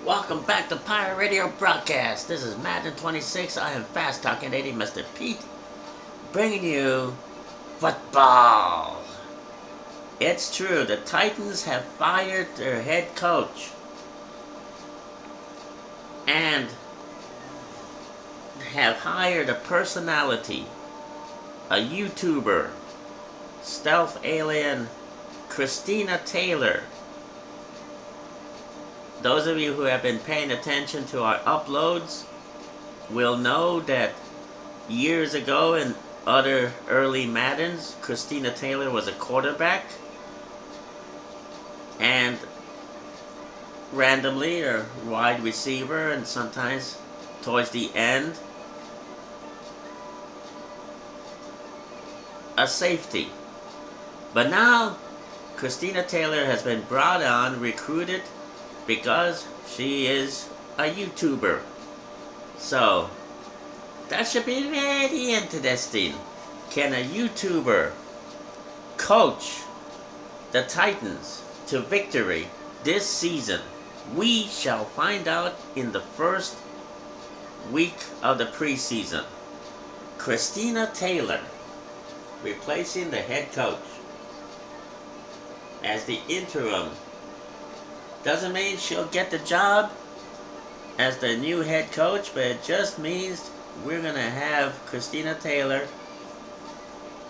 Welcome back to Pirate Radio Broadcast. This is Madden 26. I am Fast Talking Lady Mr. Pete, bringing you football. It's true, the Titans have fired their head coach and have hired a personality, a YouTuber, stealth alien Christina Taylor. Those of you who have been paying attention to our uploads will know that years ago in other early Maddens, Christina Taylor was a quarterback, and randomly a wide receiver, and sometimes towards the end a safety. But now Christina Taylor has been brought on, recruited, because she is a YouTuber. So that should be very interesting. Can a YouTuber coach the Titans to victory this season? We shall find out in the first week of the preseason. Christina Taylor replacing the head coach as the interim. Doesn't mean she'll get the job as the new head coach, but it just means we're going to have Christina Taylor,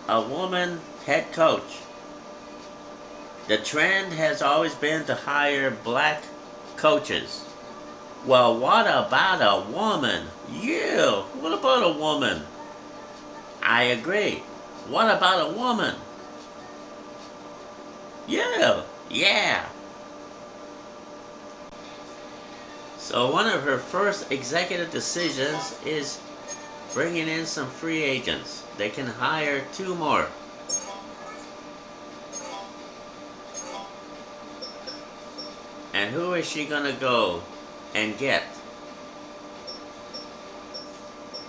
a woman head coach. The trend has always been to hire black coaches. Well, what about a woman? Yeah, what about a woman? I agree. What about a woman? Yeah. So one of her first executive decisions is bringing in some free agents. They can hire 2 more. And who is she gonna go and get?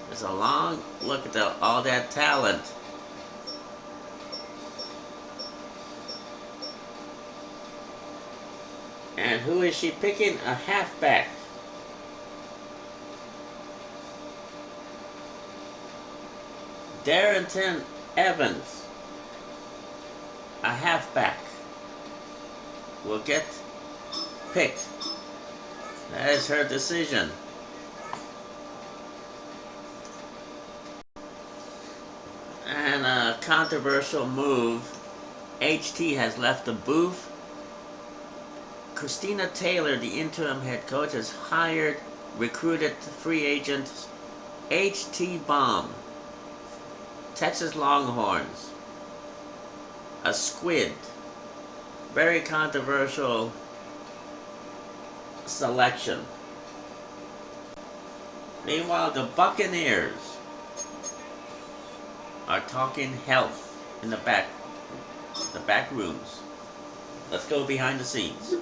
There's a long look at all that talent. And who is she picking? A halfback. Darrington Evans, a halfback, will get picked. That is her decision. And a controversial move. HT has left the booth. Christina Taylor, the interim head coach, has recruited free agent HT Bomb, Texas Longhorns, a squid. Very controversial selection. Meanwhile, the Buccaneers are talking health in the back rooms. Let's go behind the scenes.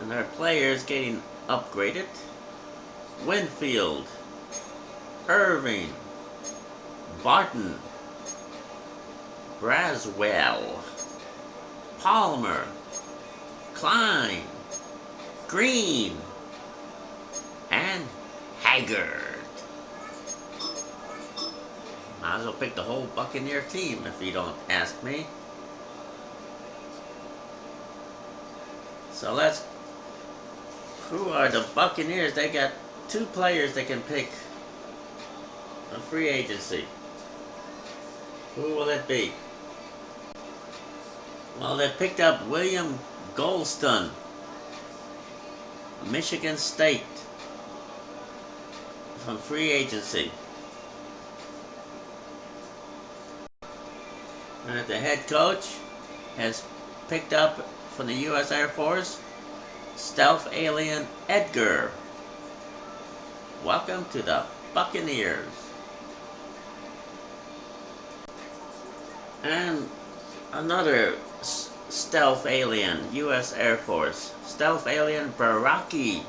And our players getting upgraded. Winfield, Irving, Barton, Braswell, Palmer, Klein, Green, and Haggard. Might as well pick the whole Buccaneer team if you don't ask me. So who are the Buccaneers? They got 2 players they can pick on free agency. Who will it be? Well, they picked up William Golston, Michigan State, from free agency. And at the head coach, has picked up from the U.S. Air Force stealth alien Edgar. Welcome to the Buccaneers. And another stealth alien, U.S. Air Force, stealth alien Baraki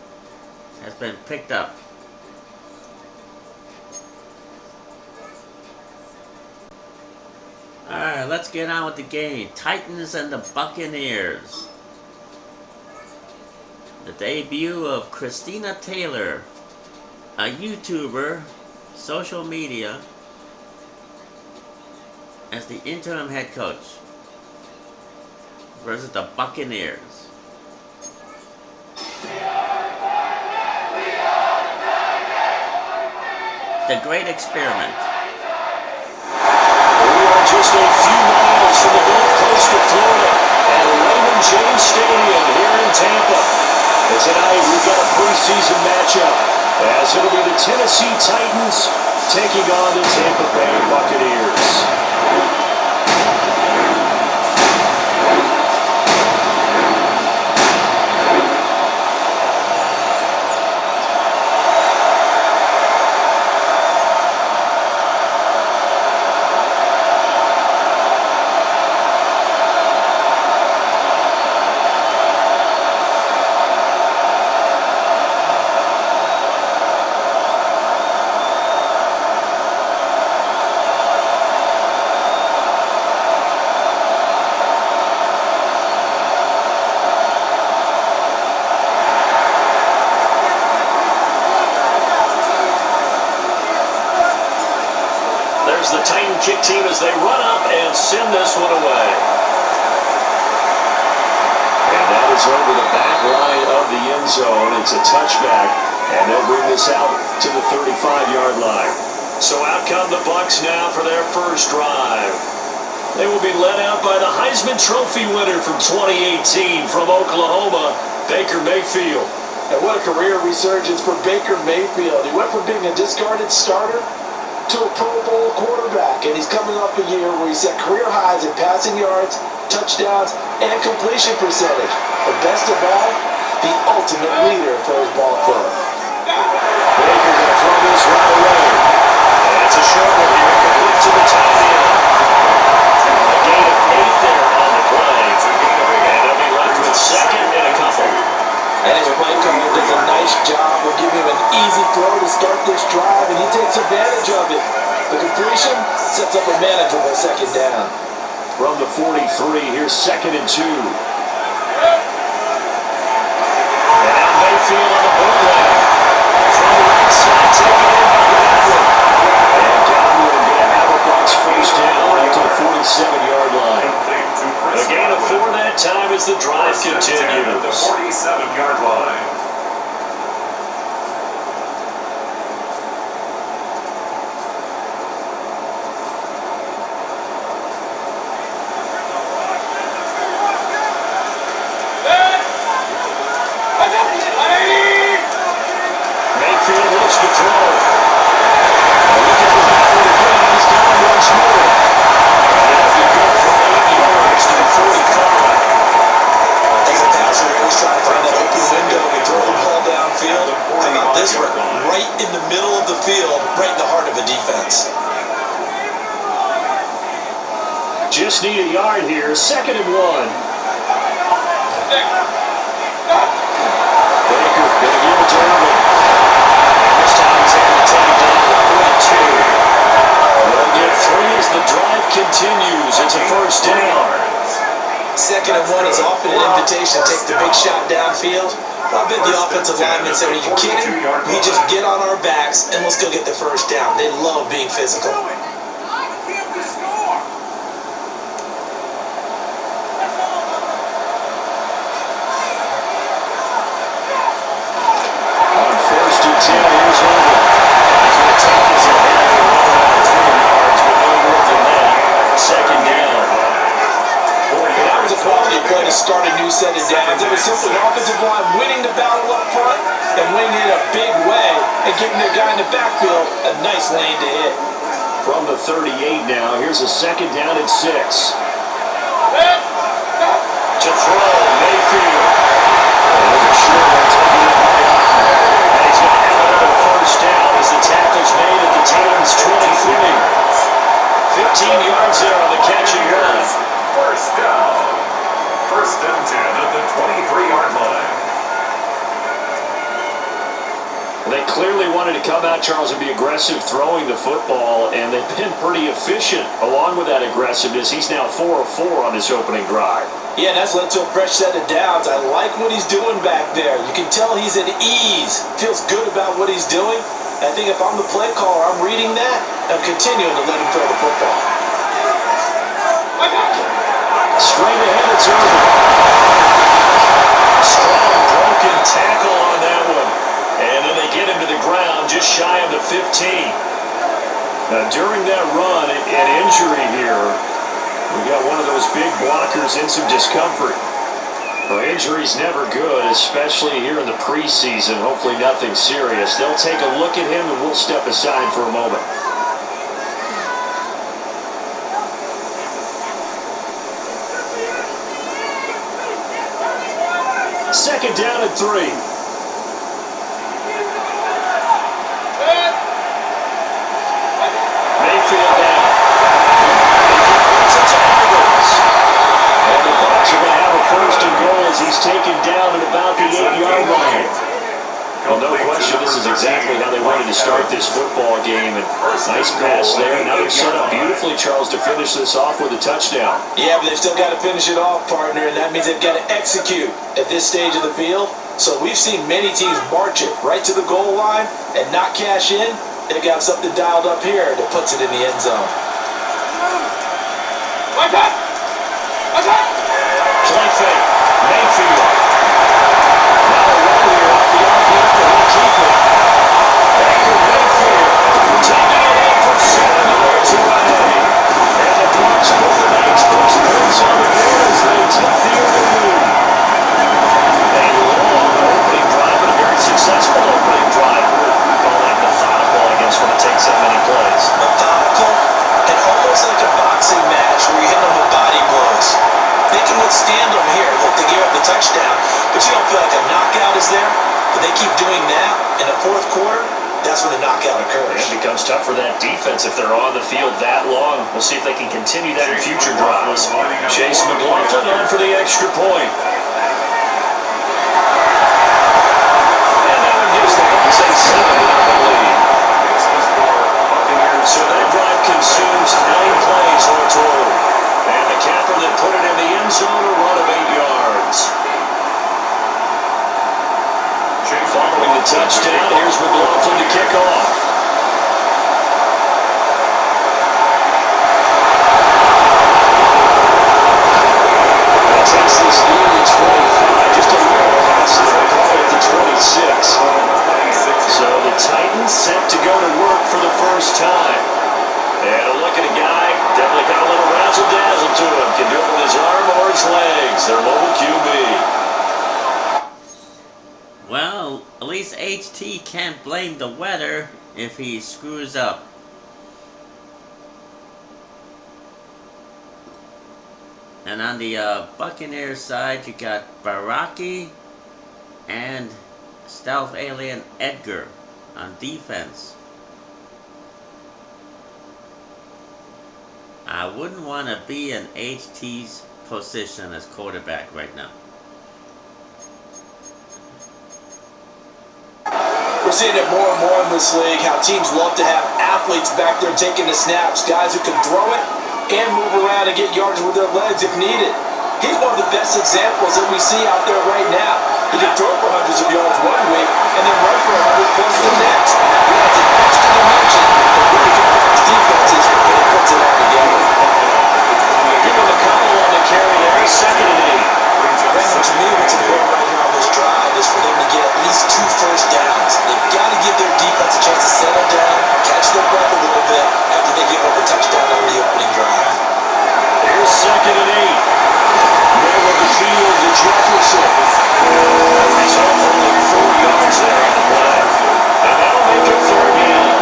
has been picked up. Alright, let's get on with the game. Titans and the Buccaneers. The debut of Christina Taylor, a YouTuber, social media, as the interim head coach versus the Buccaneers. The Great Experiment. We are just a few miles from the Gulf Coast of Florida at Raymond James Stadium here in Tampa. And tonight we've got a preseason matchup as it'll be the Tennessee Titans taking on the Tampa Bay Buccaneers. There's the Titan kick team as they run up and send this one away. And that is over the back line of the end zone. It's a touchback, and they'll bring this out to the 35-yard line. So out come the Bucs now for their first drive. They will be led out by the Heisman Trophy winner from 2018 from Oklahoma, Baker Mayfield. And what a career resurgence for Baker Mayfield. He went from being a discarded starter to a Pro Bowl quarterback, and he's coming off a year where he set career highs in passing yards, touchdowns, and completion percentage. But best of all, the ultimate leader for his ball club. Baker going to throw this right away. And it's a short one here, complete to the tight end. A gain of 8 there on the play. And they'll be left with second and a couple. And his play caller does a nice job of giving him an easy throw to start this drive, and he takes advantage of it. The completion sets up a manageable second down. From the 43, here's second and 2. And now Mayfield on the bootleg. From the right side, taking it in by Godwin. And Godwin going to have a Bucs first down up to the 47-yard line. A gain of 4 that time as the drive continues. The 47-yard line. Mayfield looks to throw. Looking for Godwin again. He's down once more. And it'll be good for 8 yards to the 45. As a passer, he always trying to find that open window and throw the ball downfield. How about this one? Right in the middle of the field, right in the heart of a defense. Just need a yard here. Second and 1. Baker going to give it to Irvin. This time he's able to take it down to 42. They'll get 3 as the drive continues. It's a first down. Second and 1 is often an invitation to take the big shot downfield. I bet the offensive linemen said, are you kidding? We just get on our backs and let's go get the first down. They love being physical. On first and 10, here's Irvin. He's going to take this ahead for another 3 yards, but no more than that. Second down. That was a quality play to start a new set of downs. It was simply an offensive line winning the battle up front and winning it a big way and giving their guy in the backfield a nice lane to hit. From the 38 now, here's a second down and 6. clearly wanted to come out, Charles, and be aggressive throwing the football, and they've been pretty efficient along with that aggressiveness. He's now 4 of 4 on this opening drive. Yeah, that's led to a fresh set of downs. I like what he's doing back there. You can tell he's at ease. Feels good about what he's doing. I think if I'm the play caller, I'm reading that, and I'm continuing to let him throw the football. Straight ahead, it's over. Strong broken tackle on that one. And then they get him to the ground just shy of the 15. Now, during that run, an injury here. We got one of those big blockers in some discomfort. Well, injury's never good, especially here in the preseason. Hopefully nothing serious. They'll take a look at him, and we'll step aside for a moment. Second down and 3. Mayfield down. And the Bucs are going to have a first and goal as he's taken down at about the 8-yard line. Well, no question, this is exactly how they wanted to start this football game. And nice pass there. Now they're set up beautifully, Charles, to finish this off with a touchdown. Yeah, but they've still got to finish it off, partner, and that means they've got to execute at this stage of the field. So we've seen many teams march it right to the goal line and not cash in. They've got something dialed up here that puts it in the end zone. Play fake. Mayfield. Now a run here off the RPO. He'll keep it. Baker Mayfield taking it in from 7 yards away. And the Bucs put the next first points on the board as they take the early lead. A long opening drive, but a very successful opening drive. We call that methodical, I guess, when it takes that many plays. Methodical and almost like a boxing match where you hit them with body blows. They can withstand them here. Look, they gave up the touchdown, but you don't feel like a knockout is there. But they keep doing that in the fourth quarter. That's when the knockout occurs. It becomes tough for that defense if they're on the field that long. We'll see if they can continue that in future drives. Chase McLaughlin on for the extra point. And that one gives the Bucs a 7-0 lead. So that drive consumes 9 plays all total. And the capper that put it in the end zone, a run of 8 yards. Following the touchdown, here's McLaughlin to kick off. That takes this near the 25, just a little past there, call it the 26. So the Titans set to go to work for the first time. And a look at a guy, definitely got a little razzle-dazzle to him. Can do it with his arm or his legs. Their mobile QB. Well, at least HT can't blame the weather if he screws up. And on the Buccaneers side, you got Baraki and Stealth Alien Edgar on defense. I wouldn't want to be in HT's position as quarterback right now. We're seeing it more and more in this league, how teams love to have athletes back there taking the snaps, guys who can throw it and move around and get yards with their legs if needed. He's one of the best examples that we see out there right now. He can throw for hundreds of yards one week and then run for 100 plus the next. He adds an extra dimension that really confounds defenses when he puts it all together. Give him a couple on the carry there, 2nd and 8. Brandon, to me, what's important right here on this drive is for them to get at least 2 first downs. They've got to give their defense a chance to settle down, catch their breath a little bit after they give up a touchdown on the opening drive. Here's 2nd and 8. Middle of the field to Jefferson. He's only 4 yards there on the play. And that'll make it 3rd down.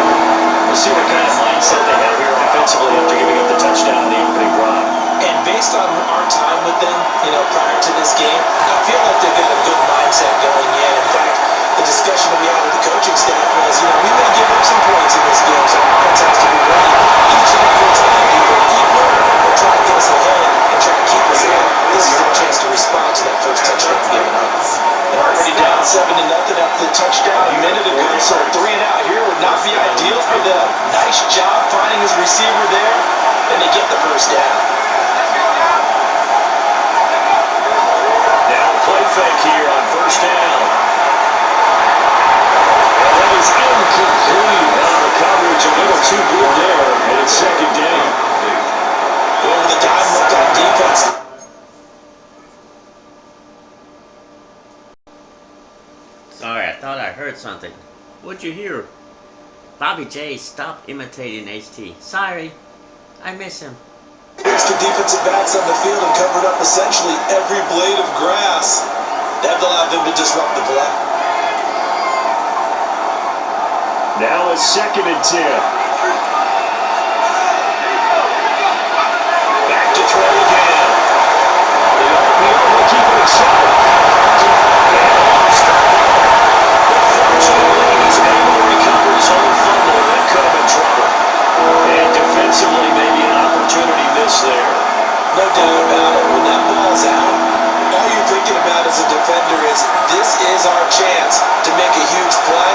We'll see what kind of mindset they have here offensively after giving up the touchdown in the opening drive. And based on our time with them, prior to this game, I feel like they've got a good mindset going in. In fact, the discussion that we had with the coaching staff was, we may give up some points in this game, so our offense has to be ready each and every time. Either equal or try to get us ahead and try to keep us ahead. This is their chance to respond to that first touchdown given up. And already down 7-0, 7-0 after the touchdown a minute ago. So 3 and out here would not be ideal for them. Nice job finding his receiver there, and they get the first down. Now play fake here on first down. And that is incomplete. Now the coverage a little too good there, and it's second down. Over the dime look on defense. Sorry, I thought I heard something. What'd you hear? Bobby J, stop imitating HT. Sorry, I miss him. Extra defensive backs on the field and covered up essentially every blade of grass. That allowed them to disrupt the play. Now it's 2nd and 10. Back to throw again. The RPO will keep it himself. Unfortunately, he's able to recover his own fumble. That could have been trouble. And defensively, maybe an opportunity missed there. No doubt about it. When that ball's out, all you're thinking about as a defender is, this is our chance to make a huge play.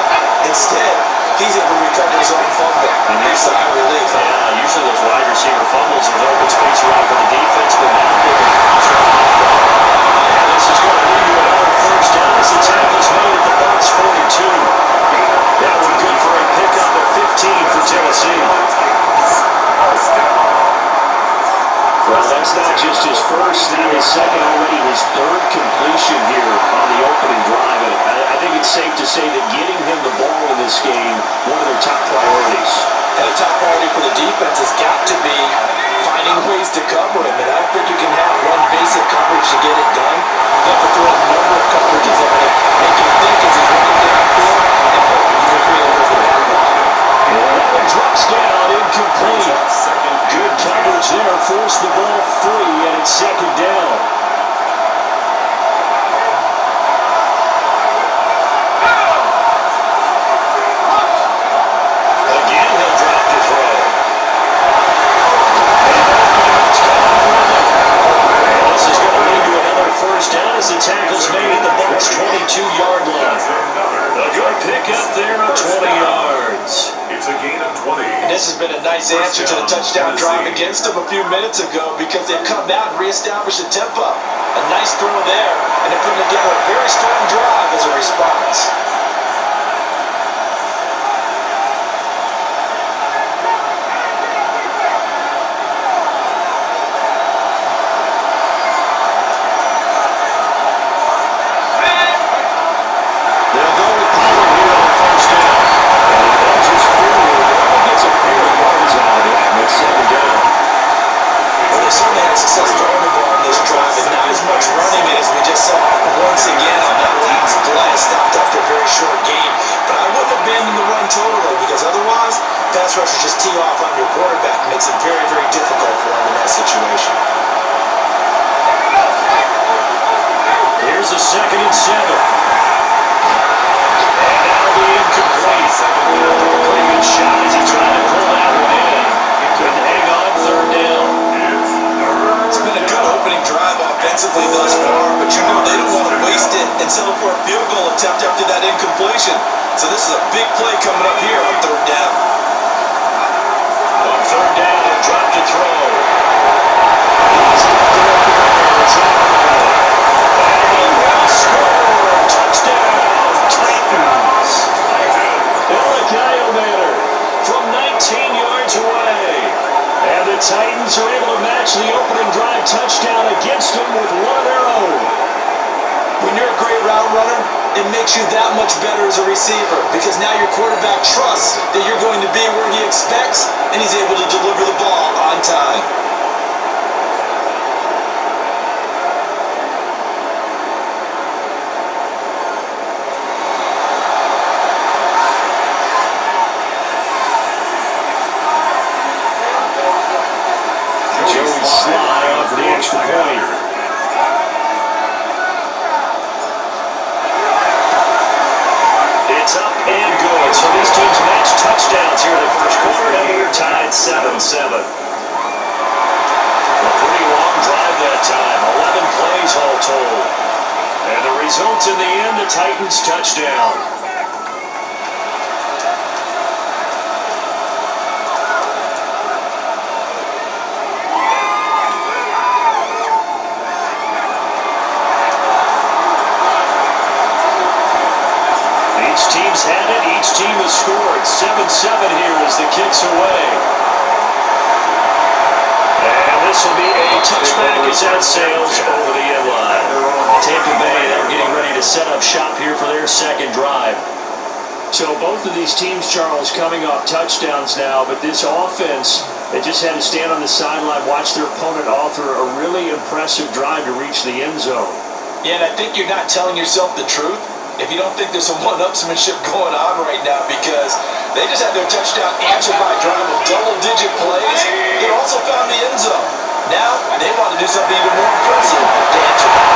Instead, he's able to recover his own fumble. And here's sigh of relief. Yeah, usually those wide receiver fumbles, there's open space around for the defense, but now they can bounce right off that. And this is going to lead to another first down as the tackle's made at the Bucs 42. That one good for a pickup at 15 for Tennessee. Well, that's not just his first, not his second, already his third completion here on the opening drive. And I think it's safe to say that getting him the ball in this game, one of their top priorities. And a top priority for the defense has got to be finding ways to cover him. And I don't think you can have one basic coverage to get it done. You have to throw a number of coverages on it, make him think as he's running downfield, and hope you can create a little bit of havoc. That one drops down, incomplete. Good coverage there, forced the ball free, and it's second down. Again, he'll drop the throw. And this is going to lead to another first down as the tackle's made at the Bucs 22-yard line. A good pickup there of 20 yards. It's a gain of 20. And this has been a nice answer to the touchdown drive against them a few minutes ago, because they've come out and reestablished the tempo. A nice throw there, and they're putting together a very strong drive as a response. They'll go with Pollard here on first down. And he launches forward. He gets a pair of yards out of it. And it's second down. Well, they certainly had success throwing the ball on this drive, and not as much running it as we just saw once again on that last play. Stopped after a very short game. But I wouldn't abandon the run totally, because otherwise, pass rushers just tee off on your quarterback. It makes it very, very difficult for him in that situation. Here's a 2nd and 7. And that'll be incomplete. A pretty good shot as he tried to pull that one in. Couldn't hang on, third down. It's been a good opening drive offensively thus far, but you know they don't want to waste it and settle for a field goal attempt after that incompletion. So this is a big play coming up here on third down. On third down, he'll drop to throw. He's got the open there. It's out. And he will score. Touchdown, Titans. Manor from 19 yards away. And the Titans are able to match the opening drive touchdown against them with one of their own. When you're a great route runner, it makes you that much better as a receiver, because now your quarterback trusts that you're going to be where he expects, and he's able to deliver the ball on time. Joey Sly off the extra point. It's up and good. So these teams matched touchdowns here in the first quarter, and we're tied 7-7. A pretty long drive that time, 11 plays all told. And the result It's in the end the Titans touchdown. Each team's had it. Each team has scored. 7-7 here as the kick's away. And this will be a touchback as that sails over the end line. Tampa Bay, they're getting ready to set up shop here for their second drive. So both of these teams, Charles, coming off touchdowns now, but this offense, they just had to stand on the sideline, watch their opponent author a really impressive drive to reach the end zone. Yeah, and I think you're not telling yourself the truth if you don't think there's some one-upsmanship going on right now, because they just had their touchdown answered by a drive of double-digit plays that also found the end zone. Now, they want to do something even more impressive to answer that.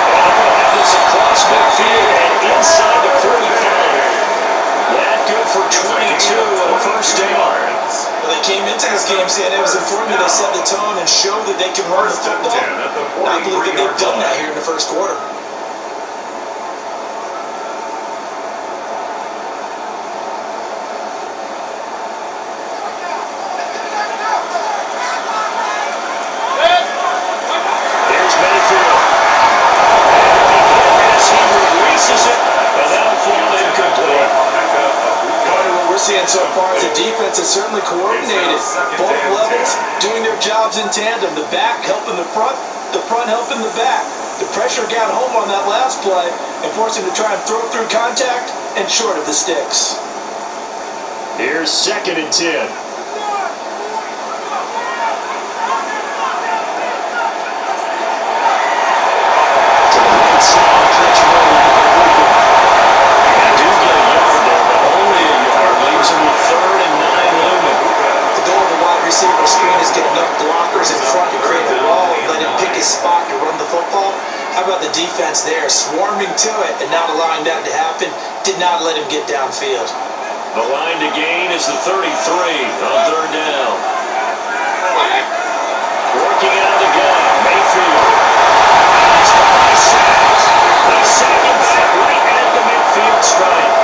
And they're going to have this across midfield and inside the 45. That good for 22 and a first down. Well, they came into this game saying it was important that they set the tone and show that they can run the football. And I believe that they've done that here in the first quarter. So far as the defense is certainly coordinated. Both levels doing their jobs in tandem. The back helping the front helping the back. The pressure got home on that last play and forced him to try and throw through contact and short of the sticks. Here's 2nd and 10. Receiver screen is getting enough blockers in front to create a wall and let him pick his spot to run the football. How about the defense there, swarming to it and not allowing that to happen? Did not let him get downfield. The line to gain is the 33 on 3rd down. Working out of the gun, Mayfield. He's got my sacked. He's sacking back right at the midfield stripe.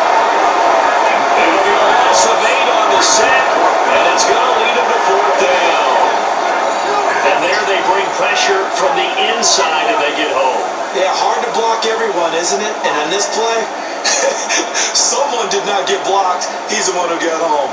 It'll be a loss of 8 on the sack, and it's going to lead him to 4th down. And there they bring pressure from the inside and they get home. Yeah, hard to block everyone, isn't it? And on this play, someone did not get blocked. He's the one who got home.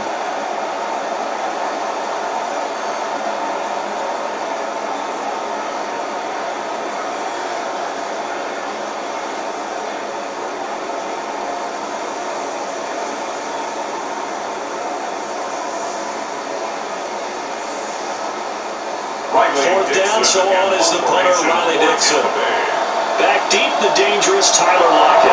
Fourth down, so on is the punter, Riley Dixon. Back deep, the dangerous Tyler Lockett.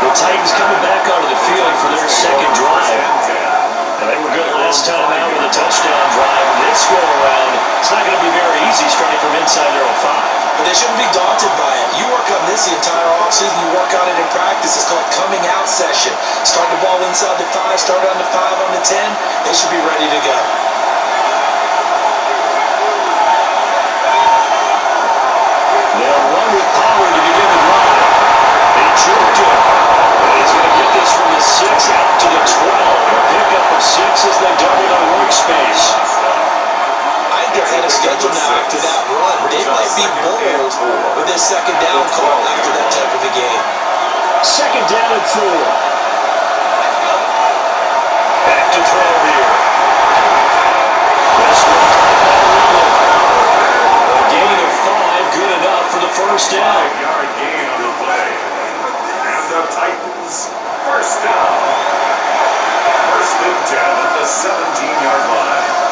The Titans coming back onto the field for their second drive. And they were good last time out with a touchdown drive. This go around, it's not going to be very easy starting from inside their own 5. But they shouldn't be daunted by it. You work on this the entire offseason. You work on it in practice. It's called coming out session. Start the ball inside the 5, start on the 5, on the 10. They should be ready to go. They'll run with power to begin the drive. They jerked him. And he's going to get this from the 6 out to the 12. A pickup of 6 as they double their workspace. They're ahead of schedule now after that run. They might be bold with this second down call after that type of a game. 2nd down and 4. Back to throw here. This one a gain of 5, good enough for the first down. 5-yard gain on the play. And the Titans, first down. 1st and 10 at the 17-yard line.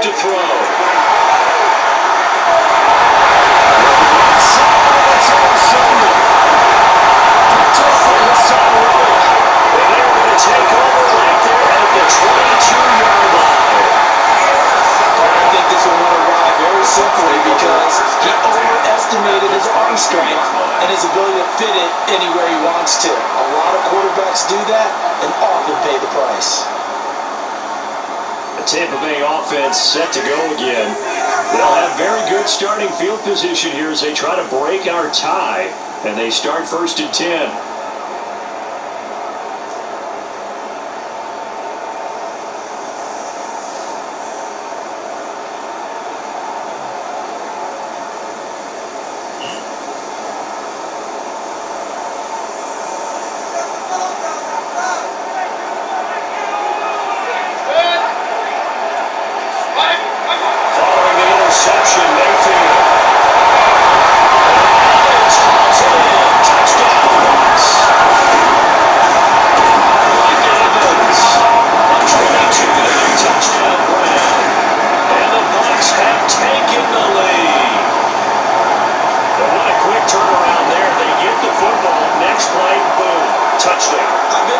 To throw. They arm strength and his ability to fit it anywhere he wants to. A lot of quarterbacks do that and often pay the price. The Tampa Bay offense set to go again. They'll have very good starting field position here as they try to break our tie, and they start 1st and 10.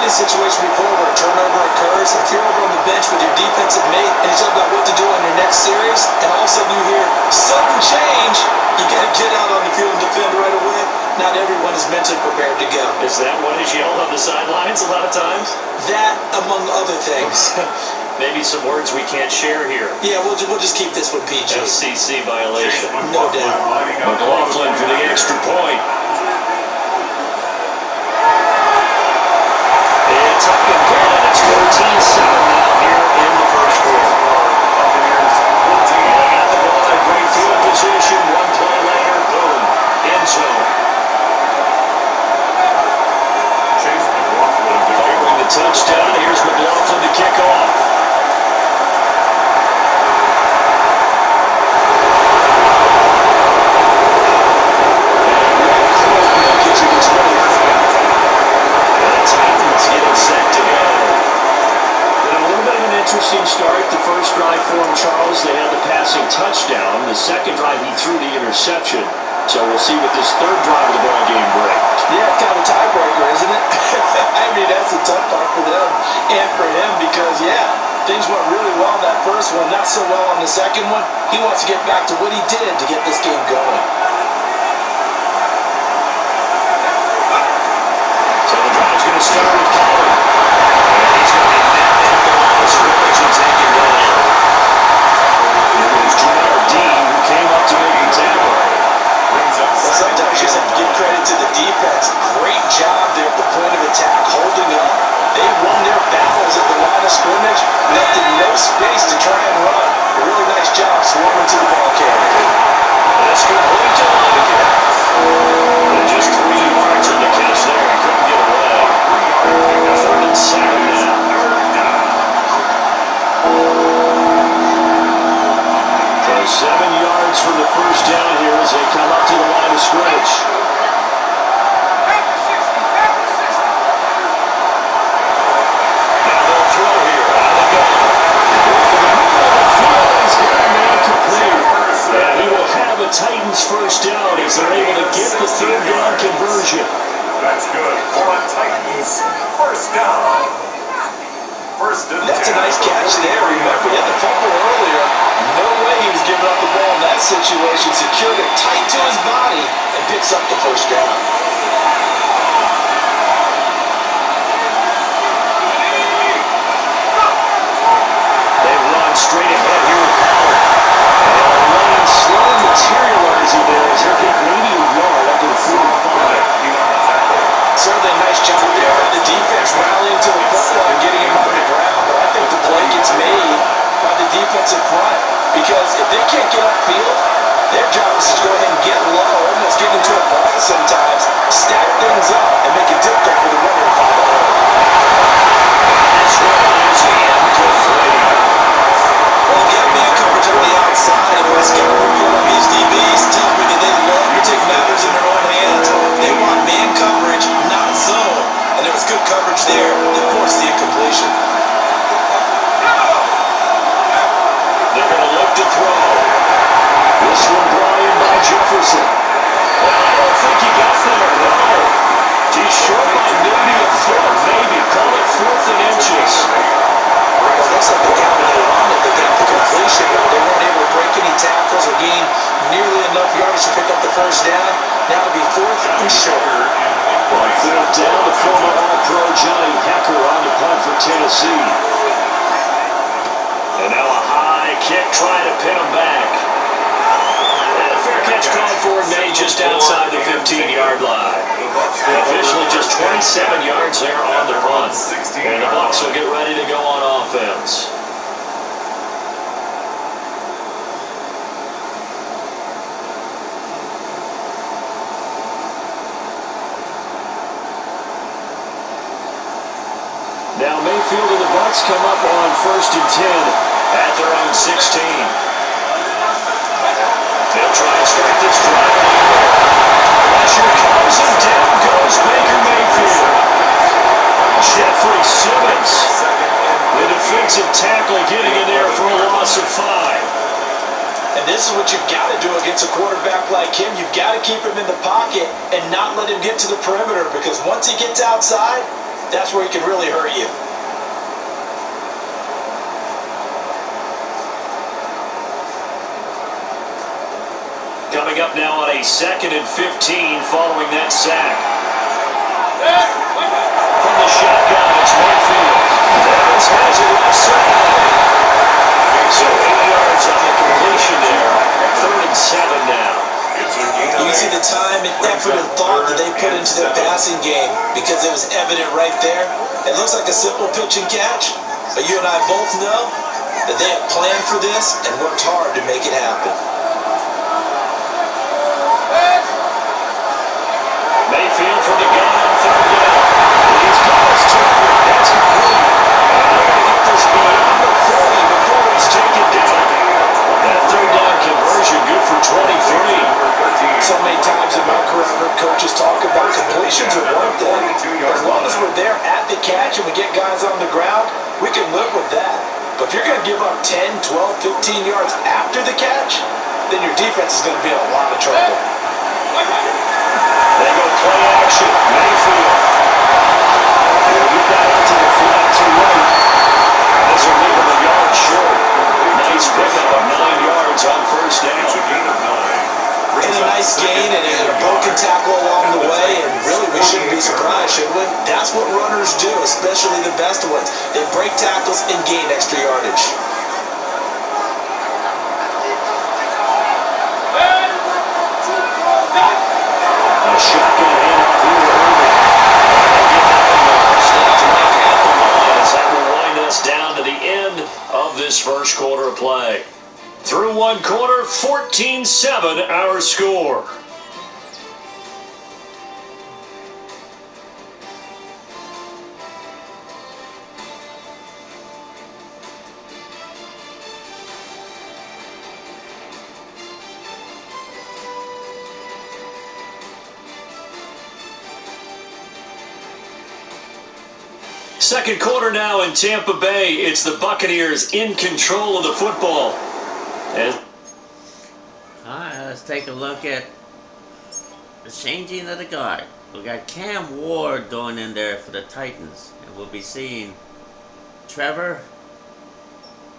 Situation before where a turnover occurs, if you're over on the bench with your defensive mate and you talk about what to do on your next series, and all of a sudden you hear sudden change, you got to get out on the field and defend right away. Not everyone is mentally prepared to go. Is that what is yelled on the sidelines a lot of times? That, among other things. Maybe some words we can't share here. Yeah, we'll just keep this one PG. FCC violation. No doubt. McLaughlin for the extra point. It's up and good, and it's 14-7 now here in the first quarter. Buccaneers 14. They got the ball in great field position. One play later, boom, end zone. Chase McLaughlin Firing the touchdown. Here's McLaughlin to kick off. Interesting start. The first drive for him, Charles, they had the passing touchdown. The second drive, he threw the interception. So we'll see what this third drive of the ball game brings. Yeah, it's kind of a tiebreaker, isn't it? I mean, that's the tough part for them and for him because, yeah, things went really well that first one, not so well on the second one. He wants to get back to what he did to get this game going. So the drive's going to start with Pollard. And he's going to be met at the line of scrimmage and taken down. It was Jamar Dean who came up to make the tackle. Well, sometimes you just have to give credit to the defense. Great job there at the point of attack, holding up. They won their battles at the line of scrimmage, left in no space to try and run. A really nice job swarming to the ball carrier. That's complete to Logan. And just 3 yards in the catch there. He couldn't get away. 3rd and 7 now. So 7 yards from the first down here as they come up to the line of scrimmage. Now they'll throw here. Out they go. He's got a man complete. And he will have a Titans first down as they're able to get the 3rd down conversion. That's good for a Titans first down. First and 10. That's a nice catch there. Remember, he had the fumble earlier. No way he was giving up the ball in that situation. Secured it tight to his body and picks up the first down. They run straight ahead here with Pollard. And a running slow materializing there as they're getting maybe a yard up to the 45. Certainly a nice job there by the defense rallying to the football and getting him on the ground. But I think the play gets made by the defensive front because if they can't get upfield, their job is to go ahead and get low, almost get into a ball sometimes, stack things up, and make it difficult for the runner to follow. This one is incomplete. Well, get man coverage on the outside, and when it's got to report on these DBs, tell me that they love to take matters in their own hands. They want man coverage, not zone. And there was good coverage there that forced the incompletion. They're going to look to throw. This one brought in by Jefferson. Well, I don't think he got there, no. He's short by maybe a foot, maybe. Call it 4th and inches. Well, it looks like they counted it on it. They got the completion, but they weren't able to break any tackles or gain nearly enough yards managed to pick up the first down. Now it'll be fourth and short. On fourth down, the former All-Pro Johnny Hecker on the punt for Tennessee. And now a high kick trying to pin him back. And a fair catch called for and made just outside the 15-yard line. Officially just 27 yards there on the punt. And the Bucs will get ready to go on offense. Now Mayfield and the Bucs come up on 1st and 10 at their own 16. They'll try and start this drive. Pressure comes and down goes Baker Mayfield. Jeffrey Simmons, the defensive tackle, getting in there for a loss of 5. And this is what you've got to do against a quarterback like him. You've got to keep him in the pocket and not let him get to the perimeter, because once he gets outside, that's where he can really hurt you. Coming up now on a 2nd and 15 following that sack. From the shotgun, it's Mayfield. Evans has it left side. So 8 yards on the completion there. 3rd and 7 now. You see the time and effort and thought that they put into their passing game, because it was evident right there. It looks like a simple pitch and catch, but you and I both know that they have planned for this and worked hard to make it happen. Mayfield from the gun on 3rd down. He's got his target. That's complete. And they're going to get this beyond the 40 before he's taken down. That 3rd down conversion good for 23. So many times in my career, I've heard coaches talk about completions are one thing. As long as we're there at the catch and we get guys on the ground, we can live with that. But if you're going to give up 10, 12, 15 yards after the catch, then your defense is going to be in a lot of trouble. They go play action. Mayfield. He'll get that out to the flat too late. This will leave him a yard short. Nice pickup of 9 yards on 1st down. And a nice gain and a broken tackle along the way, and really we shouldn't be surprised, should we? That's what runners do, especially the best ones. They break tackles and gain extra yardage. A shotgun handoff here early. Stop to make at the line as that will wind us down to the end of this first quarter of play. Through one quarter, 14-7 our score. Second quarter now in Tampa Bay. It's the Buccaneers in control of the football. Alright, let's take a look at the changing of the guard. We got Cam Ward going in there for the Titans. And we'll be seeing Trevor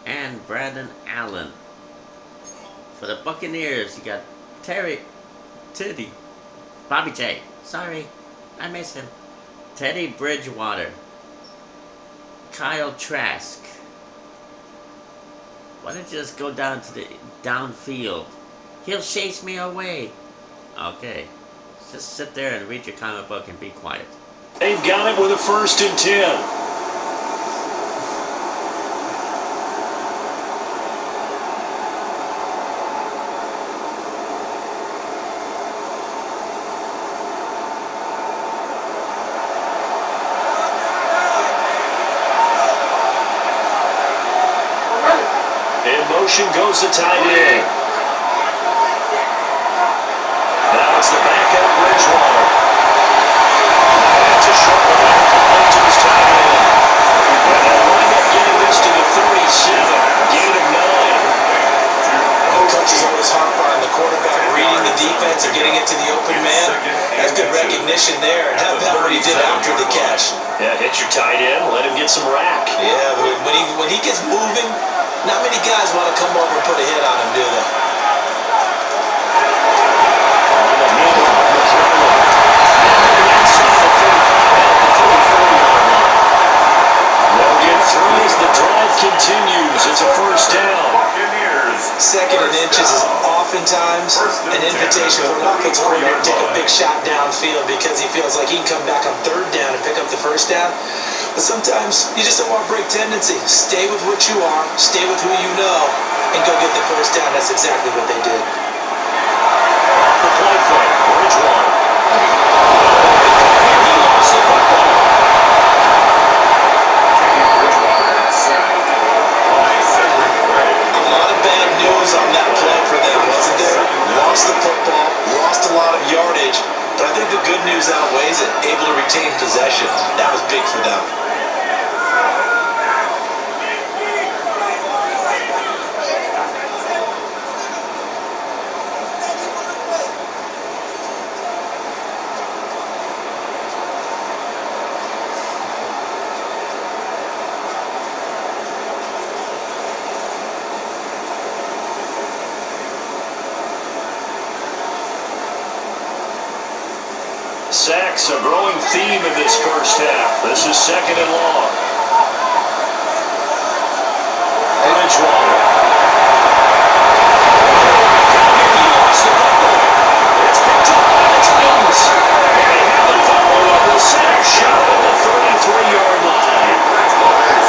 and Brandon Allen. For the Buccaneers, you got Bobby J. Sorry, I miss him. Teddy Bridgewater. Kyle Trask. Why don't you just go down to the downfield? He'll chase me away. Okay. Just sit there and read your comic book and be quiet. They've got it with a 1st and 10. Goes the tight end. Now it's the backup Bridgewater. That's a short one complete to his tight end. And they'll wind up getting this to the 37. Gain of 9. Coaches always harp on the quarterback reading the defense and getting it to the open man. That's good recognition there. And how about what he did after the catch? Yeah, hit your tight end, let him get some rack. Yeah, but when he gets moving, not many guys want to come over and put a hit on him, do they? inches is oftentimes an invitation for an offensive coordinator to take a big shot downfield because he feels like he can come back on third down and pick up the first down. But sometimes you just don't want to break tendency. Stay with what you are, stay with who you know, and go get the first down. That's exactly what they did. The play fake, Bridgewater. He lost the football. A lot of bad news on that play for them, wasn't there? Lost the football, lost a lot of yardage, but I think the good news outweighs it. Able to retain possession. That was big for them. Sacks, a growing theme in this first half. This is second and long. Bridgewater. He lost the football. It's picked up by the Titans. And they have it following the sack shot at the 33-yard line.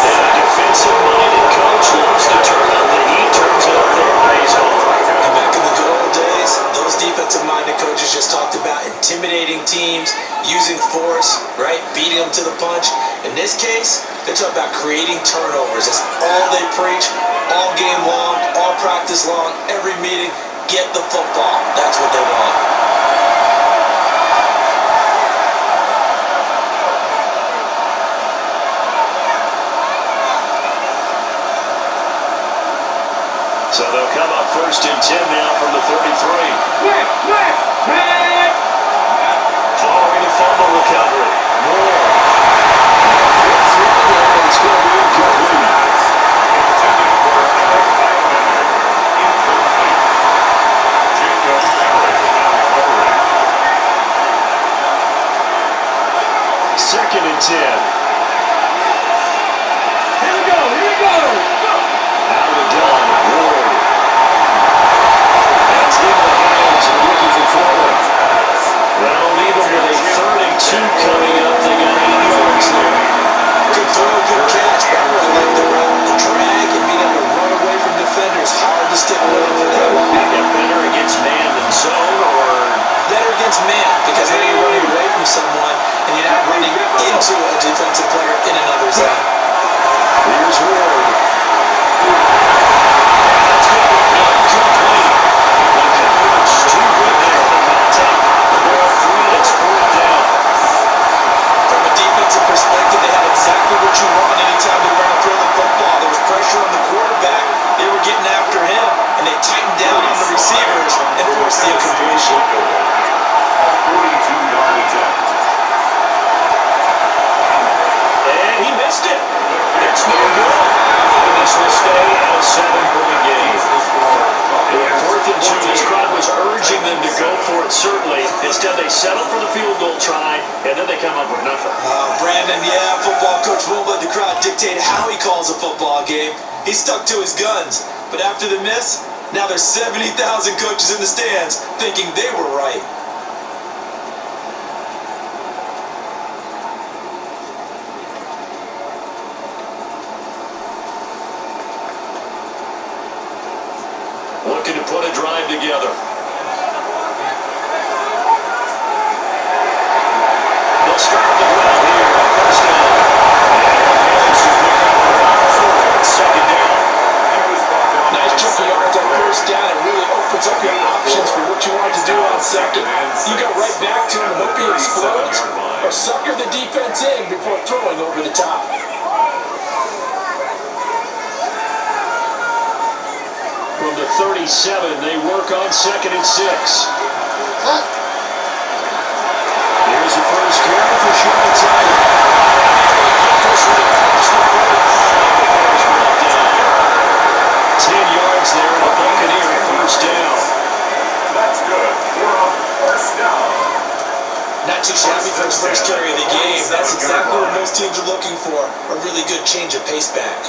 And a defensive-minded coach loves to turn up the heat, turns it up there, plays home. And back in the good old days, those defensive-minded coaches just talked about intimidating teams, using force, right? Beating them to the punch. In this case, they're talking about creating turnovers. That's all they preach, all game long, all practice long, every meeting. Get the football. That's what they want. So they'll come up first and 10 now from the 33. Following the fumble recovery. Moore. It's going to be incomplete. Second and 10. Here we go. Out of the gun, Ward. That's in the hands of the rookie from Florida. That'll leave them with a 32 coming up. They got 8 yards there. Good throw, good catch, but I really like the route. The drag and being able to run away from defenders. Hard to stick with him for that long. Get better against man than zone, or Better against man, because then you're running away from someone and you're not running into a defensive player in another zone. here's Ward. That's going to be incomplete. The coverage too good there. The contact. The ball free. It's fourth down. From a defensive perspective, they had exactly what you want anytime they run and throw the football. There was pressure on the quarterback. They were getting after him, and they tightened down on the receivers and forced the incompletion. 42-yard attempt. And he missed it. It's no good. And this will stay at a 7-point game. Fourth and 2, this crowd was urging them to go for it, certainly. Instead, they settle for the field goal try, and then they come up with nothing. Brandon, yeah, football coach won't let the crowd dictate how he calls a football game. He stuck to his guns. But after the miss, now there's 70,000 coaches in the stands thinking they were right. Looking to put a drive together. They'll start the ground here. First down. Second down. Nice chunk of yards on first down. It really opens up your options for what you want to do on second. You go right back to him, hope he explodes, or sucker the defense in before throwing over the top. From the 37, they work on second and 6. Here's the first carry for Sean Taylor. 10 yards there and a Buccaneer first down. That's good. We're on first down. Not too shabby for his first carry of the game. That's exactly what most teams are looking for. A really good change of pace back.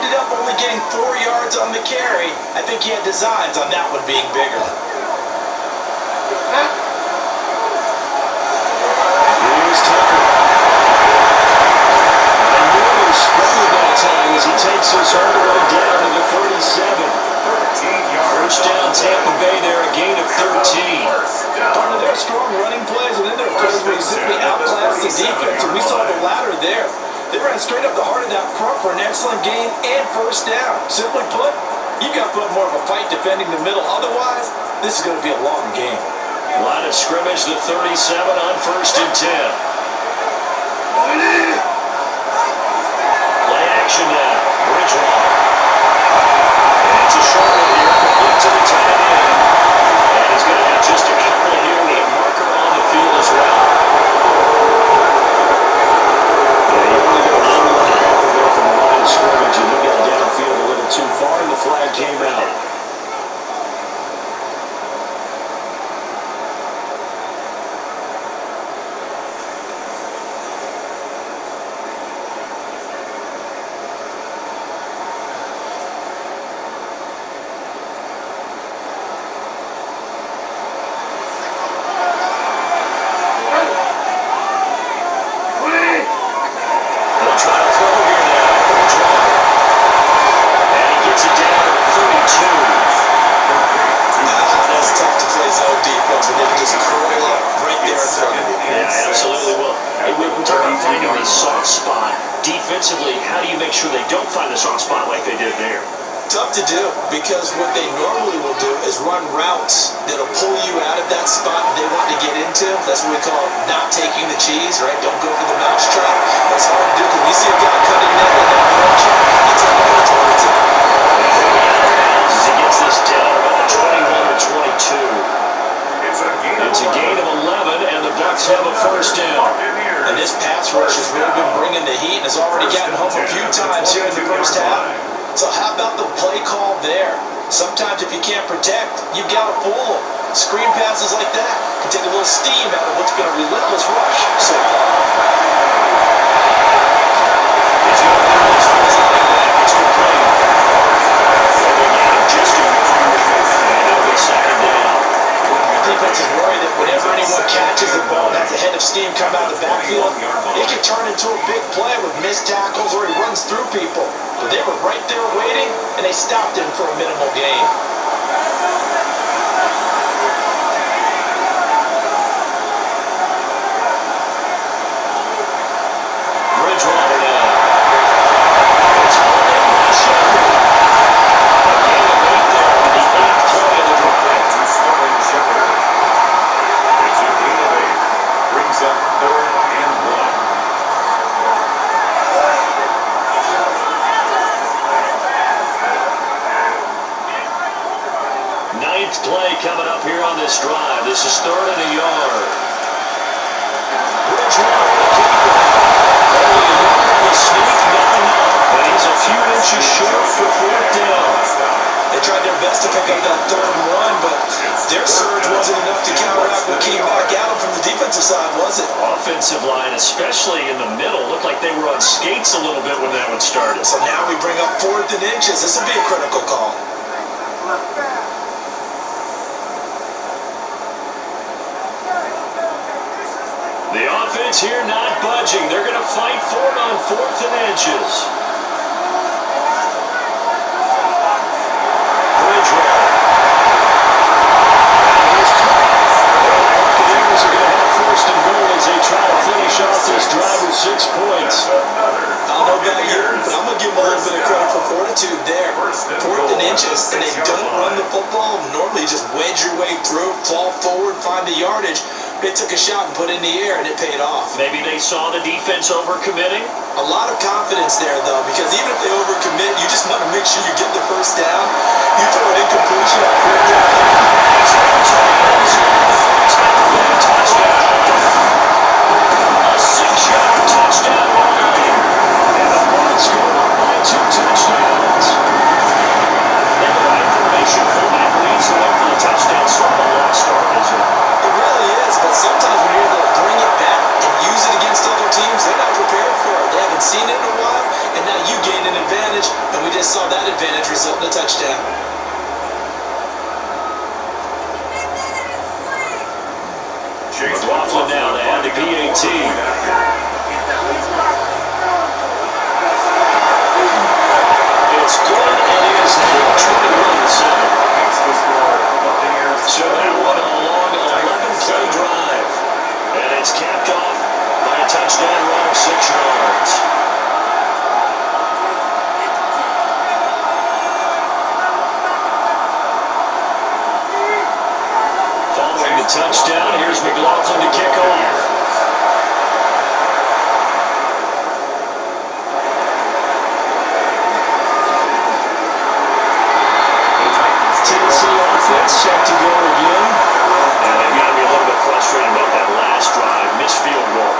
ended up only getting 4 yards on the carry. I think he had designs on that one being bigger. Here's Tucker. And nearly sprung that time as he takes us all the way down to the 37. 13 yards. First down, Tampa Bay there, a gain of 13. Part of their strong running plays, and then their plays where you simply outclassed the defense, and we saw the latter there. They ran straight up the heart of that front for an excellent gain and first down. Simply put, you've got to put more of a fight defending the middle. Otherwise, this is going to be a long game. Line of scrimmage, the 37 on 1st and 10. Play action now. Bridgewater. And it's a short one here, complete to the tight end. And he's going to have just a couple here with a marker on the field as well. Yeah, you only got one linebacker there from the line of scrimmage, and he got downfield a little too far, and the flag came out. They'll try to throw here now. Bridgewater. And he gets it down to the 32. That's tough to play zone defense when they can just curl up right there in front of you. Yeah, absolutely. Well, we talk about finding a soft spot. Defensively, how do you make sure they don't find the soft spot like they did there? Tough to do, because what they normally will do is run routes that'll pull you out of that spot they want to get into. That's what we call not taking the cheese, right? Don't go for the mousetrap. That's hard to do, because we see a guy cutting net in that direction. It's all go towards it. As he gets this down about the 21 or 22. It's a gain of 11, and the Bucs have a first down. And this pass rush has really been bringing the heat and has already gotten home a few times here in the first half. So how about the play call there? Sometimes if you can't protect, you've got to fool them. Screen passes like that can take a little steam out of what's been a relentless rush so far. He's going to win this first linebacker. It's complete. Just and it'll be second down. Defense is worried that whenever anyone catches the ball and has a head of steam come out of the backfield, it can turn into a big play with missed tackles or he runs through people. But they were right there waiting, and they stopped him for a minimal gain. Bridgewater now. It's caught in by Shepard. A gain of 8 there on the 8th play of the drive. It's a gain of 8. Brings up 3rd and 1. Ninth play coming up here on this drive. This is 3rd and a yard. Bridgewater to keep it. Only a yard on the sneak, not enough. But he's a few inches short for 4th down. They tried their best to pick up that 3rd and 1, but their surge wasn't enough to counteract what came back at them from the defensive side, was it? Offensive line, especially in the middle, looked like they were on skates a little bit when that one started. So now we bring up 4th and inches. This will be a critical call. The offense here not budging. They're going to fight for it on 4th and inches. Bridgewater. And here's Clark. The Buccaneers are going to have 1st and goal as they try to finish off this drive with 6 points. I don't know about you, but I'm going to give them a little bit of credit for fortitude there. 4th and inches, and they don't run the football. Normally, you just wedge your way through, fall forward, find the yardage. They took a shot and put it in the air, and it paid off. Maybe they saw the defense overcommitting. A lot of confidence there, though, because even if they overcommit, you just want to make sure you get the first down. You throw an incompletion on 4th down. Touchdown. A 6-yard touchdown run. And the Bucs go up by 2 touchdowns. And the right formation fullback leads the way for the touchdown. Sort of a lost art, isn't it? It really is, but sometimes when you're able to bring it back and use it against other teams, they're not prepared for it. They haven't seen it in a while, and now you gain an advantage just saw that advantage result in a touchdown. McLaughlin now to add the PAT. It's good, and it is now 21-7. So that one a long 11-play drive. And it's capped off by a touchdown run of 6 yards. Following the touchdown, here's McLaughlin to kick off. Tennessee offense set to go again. And they've got to be a little bit frustrated about that last drive, missed field goal.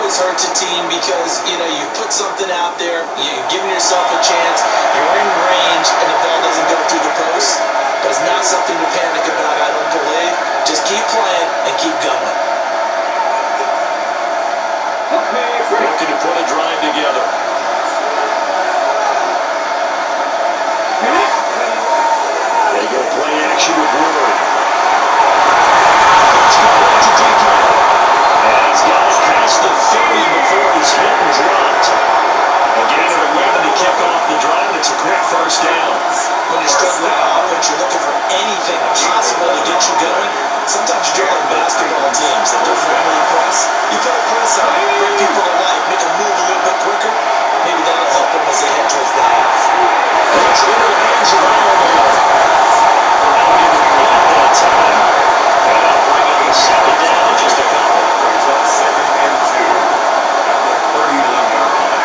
Always hurts a team because, you put something out there, you're giving yourself a chance, you're in range, and the ball doesn't go through the post. But it's not something to panic about, I don't believe. Just keep playing and keep going. Looking to put a drive together. They go play action with Ward. It's complete to Dickey. And he's got it past the 30 before he's hit and dropped. A gain of 11 to kick off the drive. It's a quick first down. When you're struggling on offense, you're looking for anything possible to get you going. Sometimes you're drawing basketball teams that don't normally press. You put a press on, bring people to life, make them move a little bit quicker. Maybe that'll help them as they head towards the half. It's into the hands of Ireland. I'll give it that time. And I'll bring up a second down in just a couple. Brings up 2nd and 2 at the 31-yard line.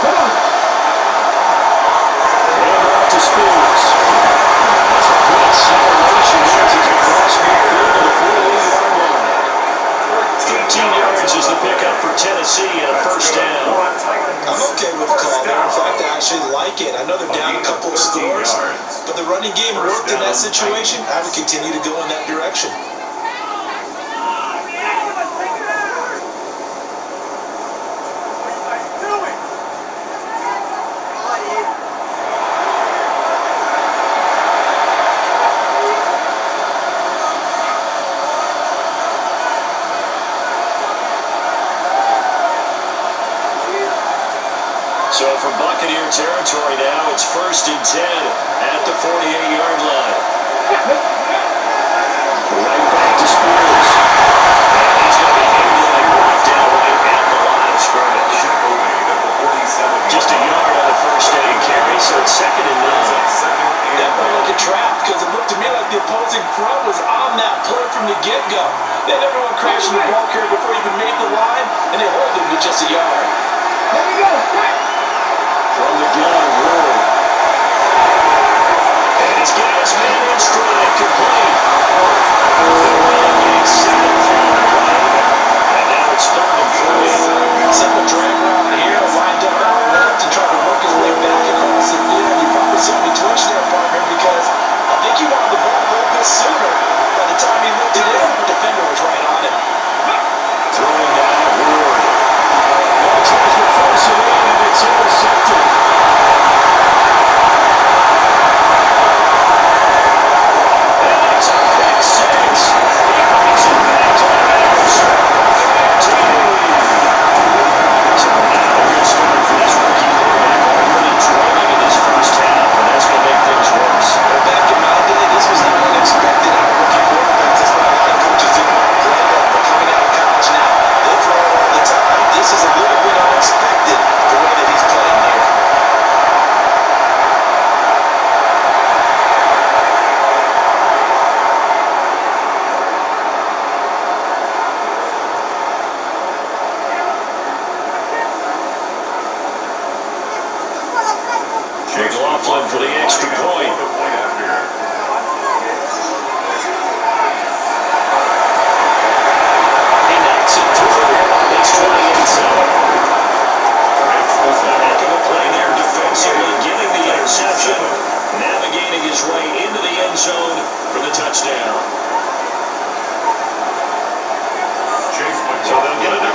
Come on. Hand off to Spears. That's a great separation as he's across midfield to the 48-yard line. 15 yards is the pickup for Tennessee and a first down. I'm okay with the call there. In fact, I actually like it. I know they're down a couple of scores, but the running game worked in that situation. I would continue to go in that direction. So from Buccaneer territory now, it's 1st and 10 at the 48-yard line. Right back to Spears. And he's going to be handling brought down right at the line of scrimmage. Just a yard on the first steady carry, so it's 2nd and 9. That looked like a trap because it looked to me like the opposing front was on that play from the get-go. They had everyone crashing the ball carrier before he even made the line, and they hold him with just a yard. Let me go. From the gun, Ward. And he's got his man in stride, complete. The run getting set up on the right. And now it's 3rd and 3. Simple drag route here, lined up out left and tried to work his way back across the field. You probably saw me twitch there, partner, because I think he wanted the ball a little bit sooner. By the time he looked it in, the defender was right on him. Throwing now, Ward. Well, tries to force it in, and it's intercepted. And it's a pick six. He brings it back to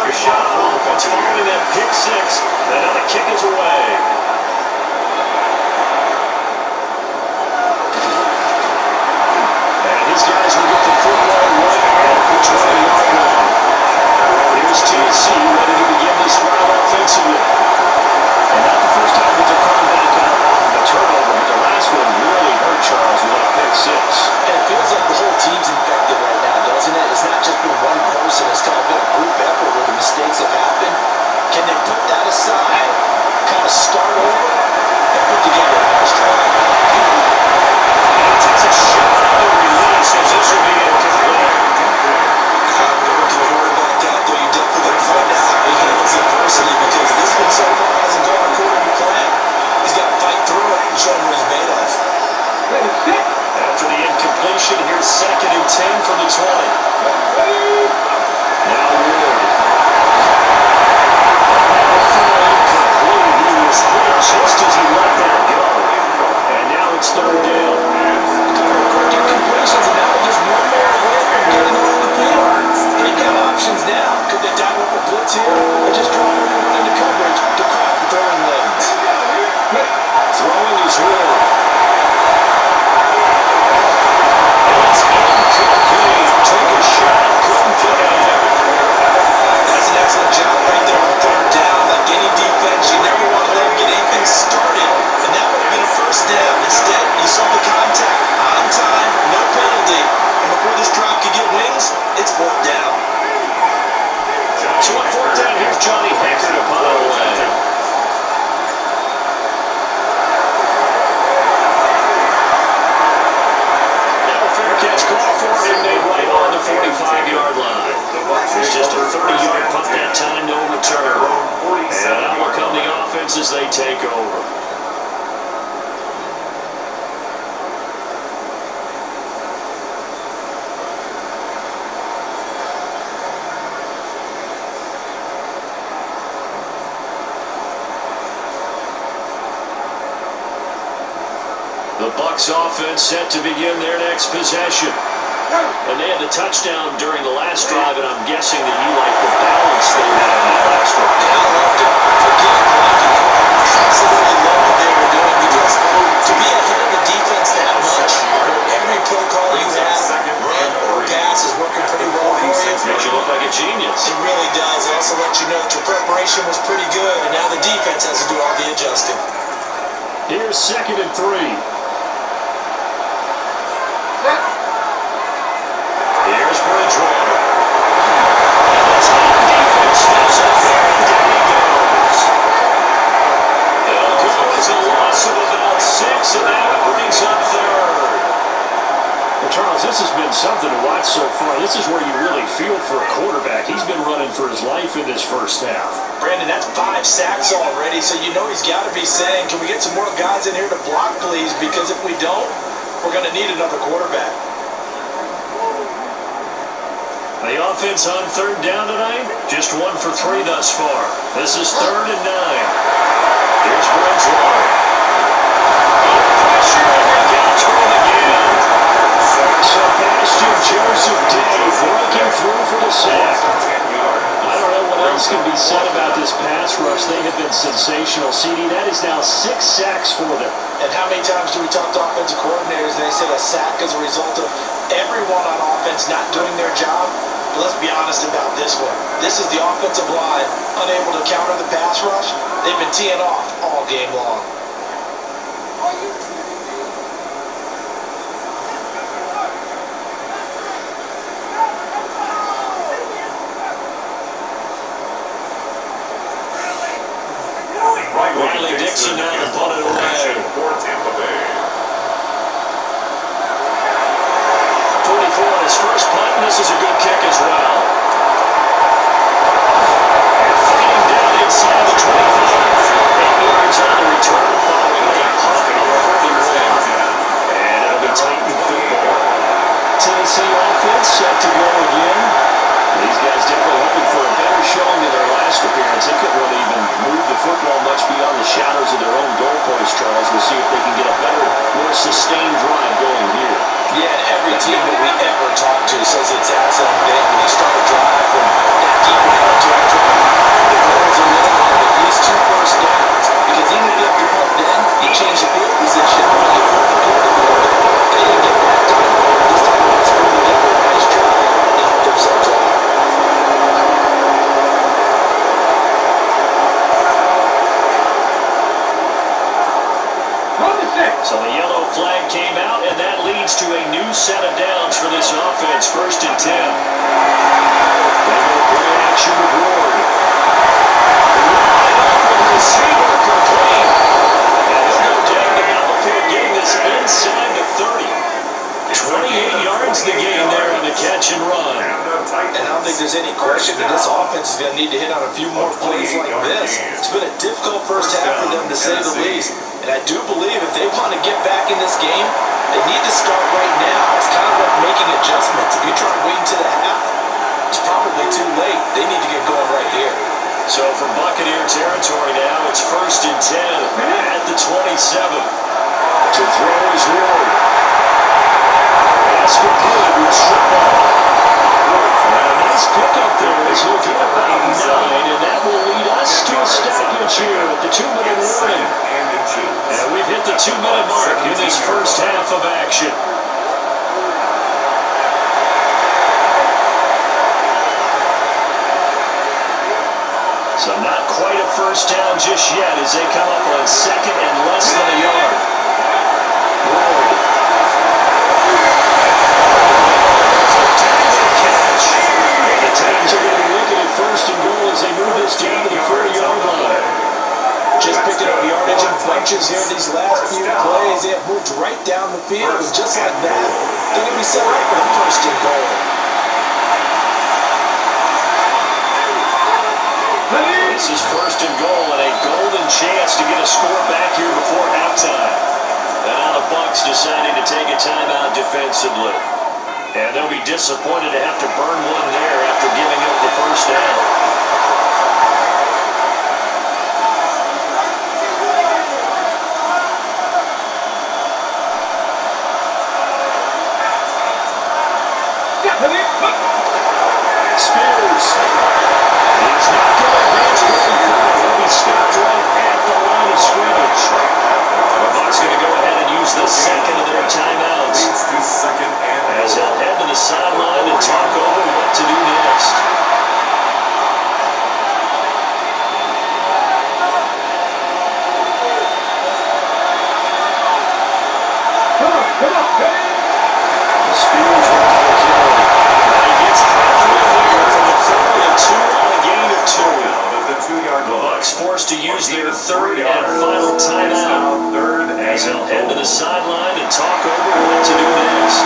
first shot on offense following that pick six. And now the kick is away. And his guys will get the football right at the 20-yard line. Here's TC ready to begin this drive offensively. And not the first time that they're coming back out off of a turnover, but the last one really hurt Charles with that pick six. And it feels like the whole team's infected right now, doesn't it? It's not just been one person. It's kind of been a group effort where the mistakes have happened. Can they put that aside, kind of start over, and put together a nice drive? And he takes a shot on the release as this will be incomplete. Rookie quarterback out there, you definitely got to find out how he handles adversity because this one so far hasn't gone according to plan. He's got to fight through it and show him what he's made of. After the incompletion, here's 2nd and 10 from the 20. Now Ward. Incomplete. He was hit just as he let that go. And now it's 3rd down. A couple of quick incompletions and now just one more away from getting off the field. They've got options now. Could they dial up a blitz here or just drop everyone into coverage to crowd the throwing lanes? Throwing is Ward. It's incomplete. Take a shot. Couldn't get it. That's an excellent job right there on 3rd down. Like any defense, you never want to let them get anything started. And that would have been a 1st down. Instead, you saw the contact on time, no penalty. And before this drive could get wings, it's 4th down. So on 4th down, here's Johnny Hecker to punt it away. Fair catch call for it, made right on the 45-yard line. It's just a 30-yard punt that time, no return. And out will come the offense as they take over. The Bucs offense set to begin their next possession. And they had the touchdown during the last drive, and I'm guessing that you like the balance they had on that last drive. Yeah, I loved it. Forget blocking. Absolutely love what they were doing because to be ahead of the defense that much, every play call you have, run or pass, is working pretty well for you. Makes you look like a genius. It really does. It also lets you know that your preparation was pretty good, and now the defense has to do all the adjusting. Here's 2nd and 3. Here's Bridgewater. And the top defense steps up there, and down he goes. It'll go as a loss of about 6, and now it brings up 3rd. Well, Charles, this has been something to watch so far. This is where you really feel for a quarterback. He's been running for his life in this first half. Brandon, that's 5 sacks already, so you know he's got to be saying, can we get some more guys in here to block, please? Because if we don't, we're going to need another quarterback. The offense on 3rd down tonight, just 1 for 3 thus far. This is 3rd and 9. Here's Bridgewater. Under pressure, and they got to him again. Sebastian Joseph Day breaking through for the sack. I don't know what else can be said about this pass rush. They have been sensational. CD, that is now 6 sacks for them. And how many times do we talk to offensive coordinators and they say a sack is a result of everyone on offense not doing their job? But let's be honest about this one. This is the offensive line unable to counter the pass rush. They've been teeing off all game long. Riley Dixon now to punt it away. For Tampa Bay. 44 on his first punt, and this is a good kick as well. Fighting down inside the 25. 8 yards on the return following a punt on 41. And it'll be Titan football. Tennessee offense set to go again. These guys definitely hoping for a better showing than their last appearance. They couldn't really even move the football much beyond the shadows of their own goal set of downs for this offense. 1st and 10. They go play action with Ward. Wide open receiver complete. And he'll go down the battlefield, getting this inside the 30. 28 yards the gain there on the catch and run. And I don't think there's any question that this offense is going to need to hit on a few more plays like this. It's been a difficult first half for them, to say the least. And I do believe if they want to get back in this game, they need to start right now. It's kind of like making adjustments. If you try to wait until the half, it's probably too late. They need to get going right here. So from Buccaneer territory now, it's 1st and 10 at the 27. To throw is Ward. Pass complete with Sherman. Nice pickup there as he'll get about 9, and that will lead us to a stoppage here at the 2-minute warning. And we've hit the 2-minute mark in this first half of action. So not quite a first down just yet as they come up on 2nd and less than a yard. Ward. The Titans are going to be looking at 1st and goal as they move this down to the 40-yard line. Just picking up yardage in bunches here these last few plays. They have moved right down the field, and just like that, they're going to be set up for the 1st and goal. This is 1st and goal and a golden chance to get a score back here before halftime. And now the Bucs deciding to take a timeout defensively. And they'll be disappointed to have to burn one there after giving up the first down. Spears. He's not going to advance very far. He'll be stopped right at the line of scrimmage. The Bucs going to go ahead and use the 2nd of their timeouts. As he'll head to the sideline and talk over what to do next. Spears will have a carry. He gets halfway there from the 3rd and 2 on a gain of 2. The Bucs forced to use their 3rd and final timeout. As he'll head to the sideline and talk over what to do next.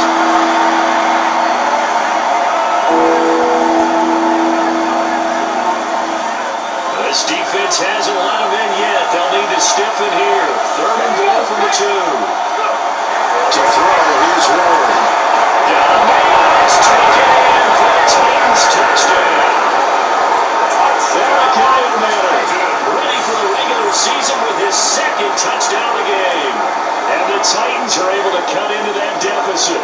This defense hasn't let him in yet. They'll need to stiffen here. 3rd and goal from the 2. To throw, here's Ward. Down there, it's taken in for the Titans touchdown. Eric Ayerman, ready for the regular season with his 2nd touchdown of the game. And the Titans are able to cut into that deficit.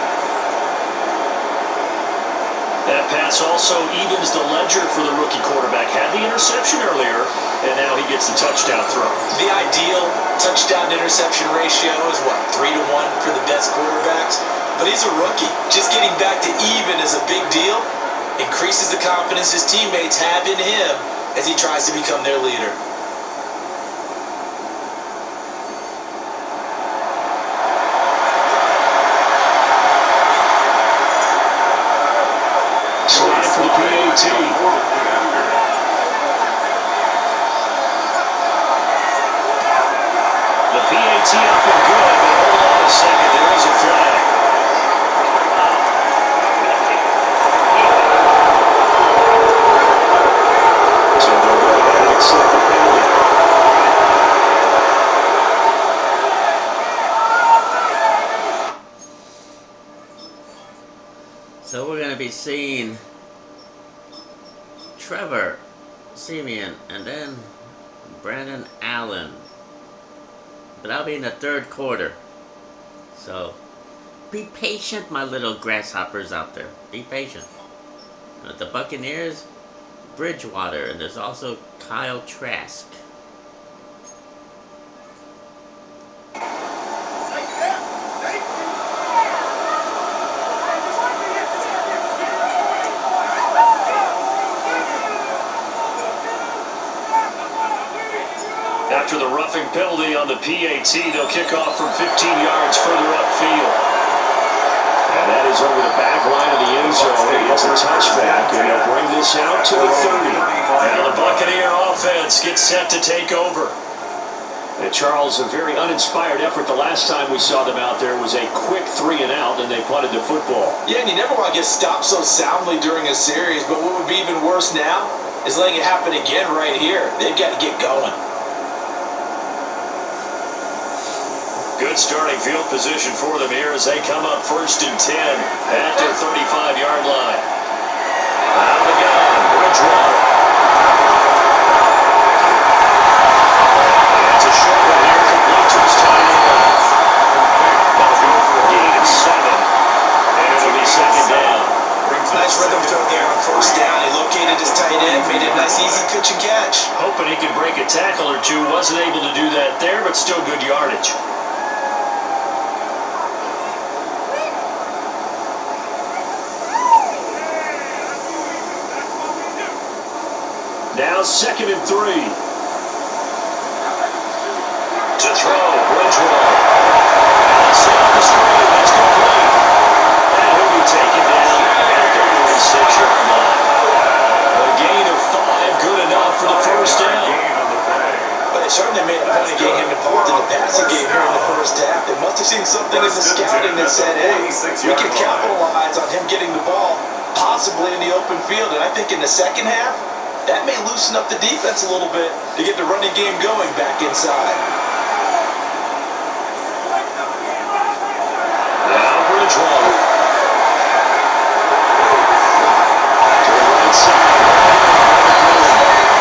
That pass also evens the ledger for the rookie quarterback. Had the interception earlier, and now he gets the touchdown throw. The ideal touchdown-to-interception ratio is, what, 3-1 for the best quarterbacks? But he's a rookie. Just getting back to even is a big deal. Increases the confidence his teammates have in him as he tries to become their leader. Slide for the PAT. The PAT up and good, but hold on a second. There is a flag. So they'll go ahead and accept the penalty. So we're going to be seeing Trevor Siemian and then Brandon Allen. But that'll be in the 3rd quarter. So be patient, my little grasshoppers out there. Be patient. The Buccaneers, Bridgewater, and there's also Kyle Trask. After the roughing penalty on the PAT, they'll kick off from 15 yards further upfield. And that is over the back line of the end zone. It's a touchback, and they'll bring this out to the 30. Now the Buccaneer offense gets set to take over. And Charles, a very uninspired effort the last time we saw them out there was a quick 3 and out, and they punted the football. Yeah, and you never want to get stopped so soundly during a series, but what would be even worse now is letting it happen again right here. They've got to get going. Good starting field position for them here as they come up 1st and 10 at their 35-yard line. Out of the gun, Bridgewater. It's a short one here, complete to his tight end. That'll go for a gain of 7, and it'll be 2nd down. Nice rhythm throw there on 1st down. He located his tight end, made it a nice, easy catch and catch. Hoping he could break a tackle or two. Wasn't able to do that there, but still good yardage. Now 2nd and 3. To throw, Bridgewater. That's off the screen. That's complete. And he'll be taken down at the 46-yard line. A gain of 5, good enough for the 1st down. But they certainly made a point of getting him involved in the passing game here in the 1st half. They must have seen something in the scouting that said, hey, we can capitalize on him getting the ball, possibly in the open field. And I think in the 2nd half, that may loosen up the defense a little bit to get the running game going back inside. Now Bridgewater. To the right side.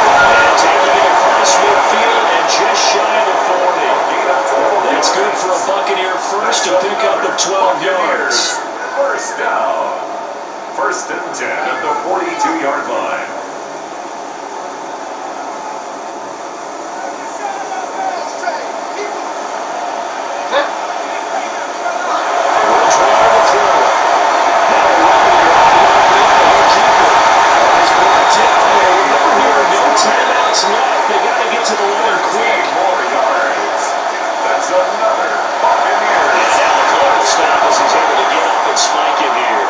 And taking it across midfield and just shy of the 40. That's good for a Buccaneer first, a pickup of 12 yards. 1st down. 1st and 10 at the 42-yard line. Left. They got to get to the line quick. More yards. That's another Buccaneers. And now the clock will stop as he's able to get up and spike it here.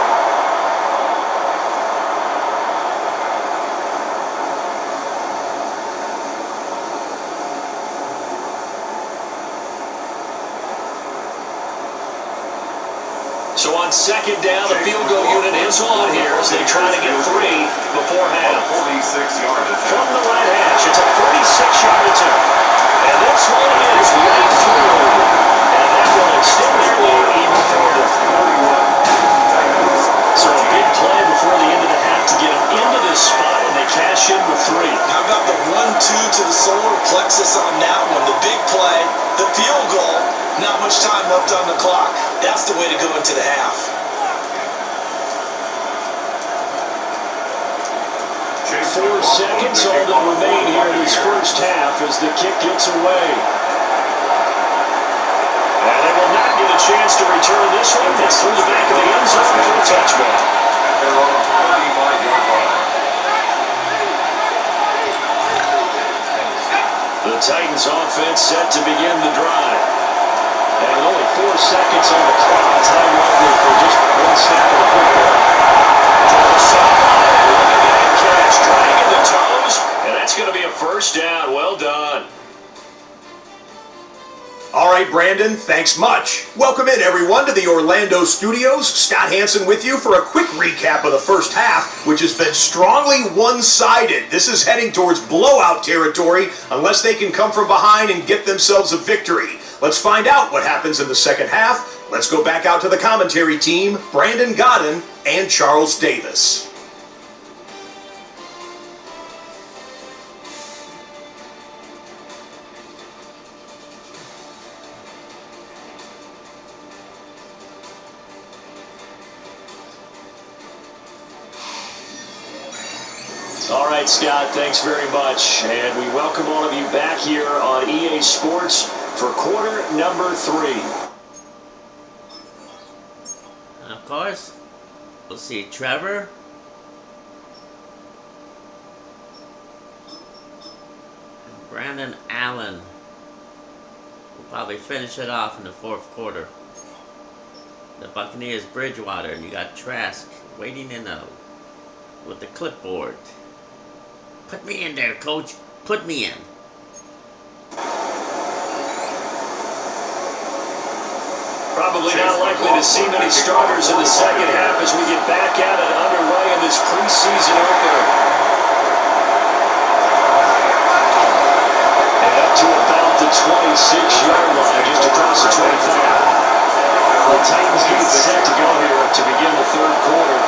So on 2nd down, the field goal unit is on here as they try to get 3 before half. 46-yard attempt. From the right hash, it's a 46-yard attempt. And this one is right through. And that will extend their lead even further. So a big play before the end of the half to get them into this spot, and they cash in with 3. How about the 1-2 to the solar plexus on that one? The big play, the field goal, not much time left on the clock. That's the way to go into the half. 4 seconds all that remain here in this 1st half as the kick gets away. And they will not get a chance to return this one. It's through the back of the end zone for a touchback. They're on the 35-yard line. The Titans offense set to begin the drive. And with only 4 seconds on the clock, time lovely for just one snap of the football. To the sideline, looking at catch, dragging the toes, and that's going to be a 1st down. Well done. All right, Brandon, thanks much. Welcome in, everyone, to the Orlando studios. Scott Hansen with you for a quick recap of the 1st half, which has been strongly one-sided. This is heading towards blowout territory unless they can come from behind and get themselves a victory. Let's find out what happens in the 2nd half. Let's go back out to the commentary team, Brandon Godden and Charles Davis. All right, Scott, thanks very much. And we welcome all of you back here on EA Sports for quarter number 3. And of course, we'll see Trevor. And Brandon Allen will probably finish it off in the 4th quarter. the Buccaneers Bridgewater, and you got Trask waiting in with the clipboard. Put me in there, coach. Put me in. Probably not likely to see many starters in the second half as we get back at it underway in this preseason opener. And up to about the 26-yard line, just across the 25. The Titans get it set to go here to begin the third quarter.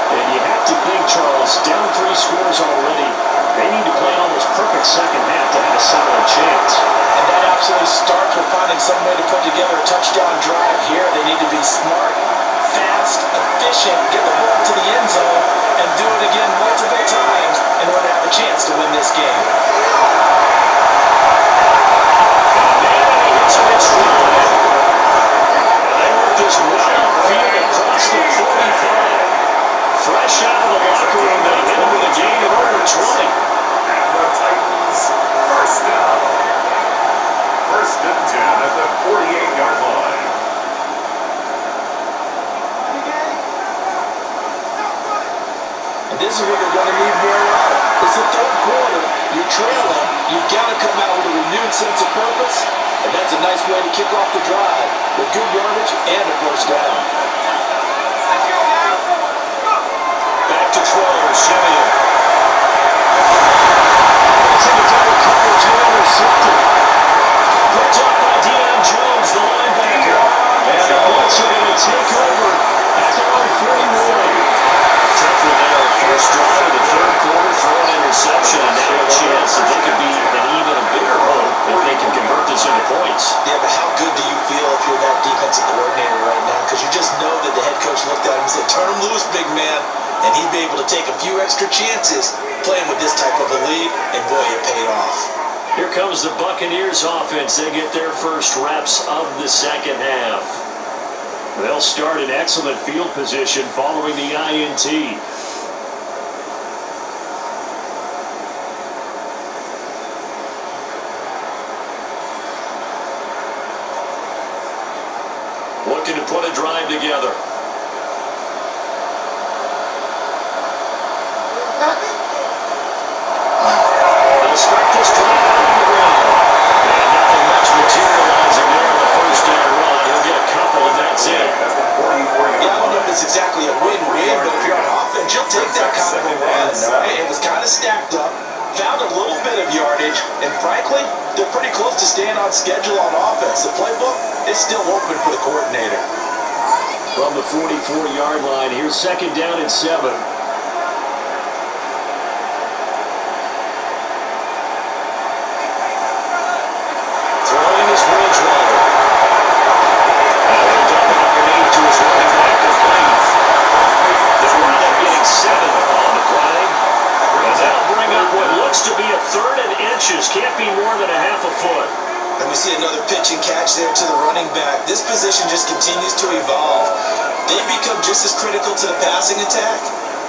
And you have to think, Charles, down 3 scores already. They need to play an almost perfect second half to have a solid chance. And that absolutely starts with finding some way to put together a touchdown drive here. They need to be smart, fast, efficient, get the ball to the end zone, and do it again multiple times in order to have a chance to win this game. They work this right upfield across the 45. Fresh out of the locker room, they get into the game at over 20. And the Titans first down. First and 10 at the 48-yard line. And this is what they're going to need more of. It's the third quarter. You're trailing. You've got to come out with a renewed sense of purpose. And that's a nice way to kick off the drive with good yardage and a first down. Back to throw, Simeon. It's into double coverage and intercepted. Picked up by Deion Jones, the linebacker. And the Bucs are going to take over at their own 41. Tougher there. First drive of the third quarter, throw an interception, and now a chance that they could be an even bigger hole if they can convert this into points. Yeah, but how good do you feel if you're that defensive coordinator right now? Because you just know that the head coach looked at him and said, turn him loose, big man. And he'd be able to take a few extra chances playing with this type of a lead, and boy, it paid off. Here comes the Buccaneers offense. They get their first reps of the second half. They'll start in excellent field position following the INT. Looking to put a drive together. They'll start this drive out on the ground. And nothing much materializing there on the first down run. He'll get a couple, and that's it. Yeah, I don't know if it's exactly a win-win, but if you're on offense, you'll take that kind of a run. It was kind of stacked up, found a little bit of yardage, and frankly, they're pretty close to staying on schedule on offense. The playbook is still open for the coordinator. From the 44-yard line, here's second down and 7. Throwing is Bridgewater. And they're dumping underneath to his running back, complete. They'll wind up getting 7 on the play. And that'll bring up what looks to be a third and inches. Can't be more than a half a foot. And we see another pitch and catch there to the running back. This position just continues to evolve. They become just as critical to the passing attack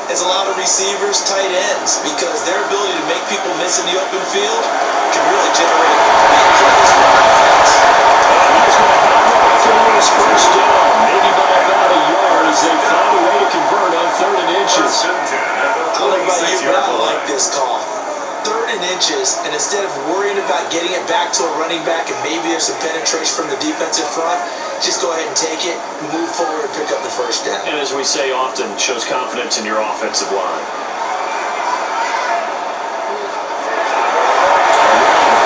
as a lot of receivers, tight ends, because their ability to make people miss in the open field can really generate big plays for offense. And he's going to help the Buccaneers first down, maybe by about a yard as they find a way to convert on third and inches. I don't know about you, but I like this call. Third and inches, and instead of worrying about getting it back to a running back and maybe there's some penetration from the defensive front, just go ahead and take it, move forward, and pick up the first down. And as we say often, shows confidence in your offensive line.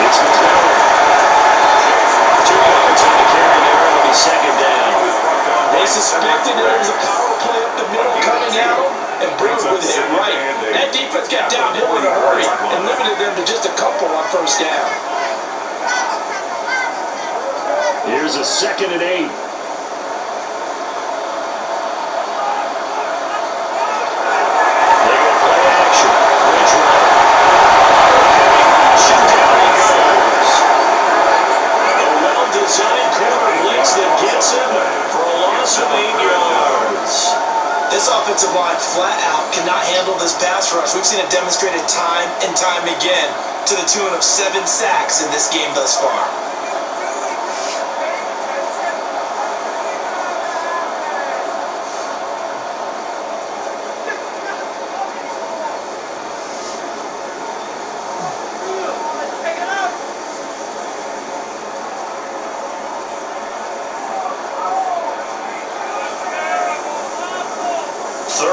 It's McClellan. 2 yards on the carry there. It'll be second down. They suspected it was a power play up the middle coming at them, and Brooks with it right. That defense got downhill in a hurry and limited them to just a couple on first down. Here's a second and 8. They go play action. Bridgewater. Shut down he goes. A well-designed corner blitz that gets him for a loss of 8 yards. This offensive line flat out cannot handle this pass rush. We've seen it demonstrated time and time again to the tune of 7 sacks in this game thus far.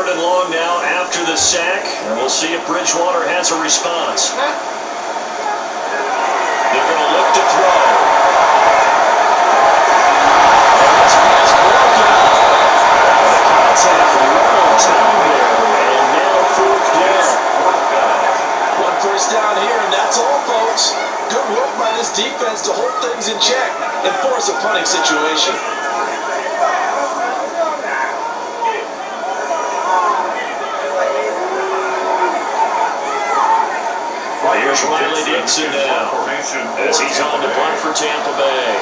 Third and long now after the sack, and we'll see if Bridgewater has a response. They're going to look to throw. This pass broken up. The contact little time there, and now fourth down. One first down here, and that's all, folks. Good work by this defense to hold things in check and force a punting situation. Here's Riley Dixon now as he's on the punt for Tampa Bay.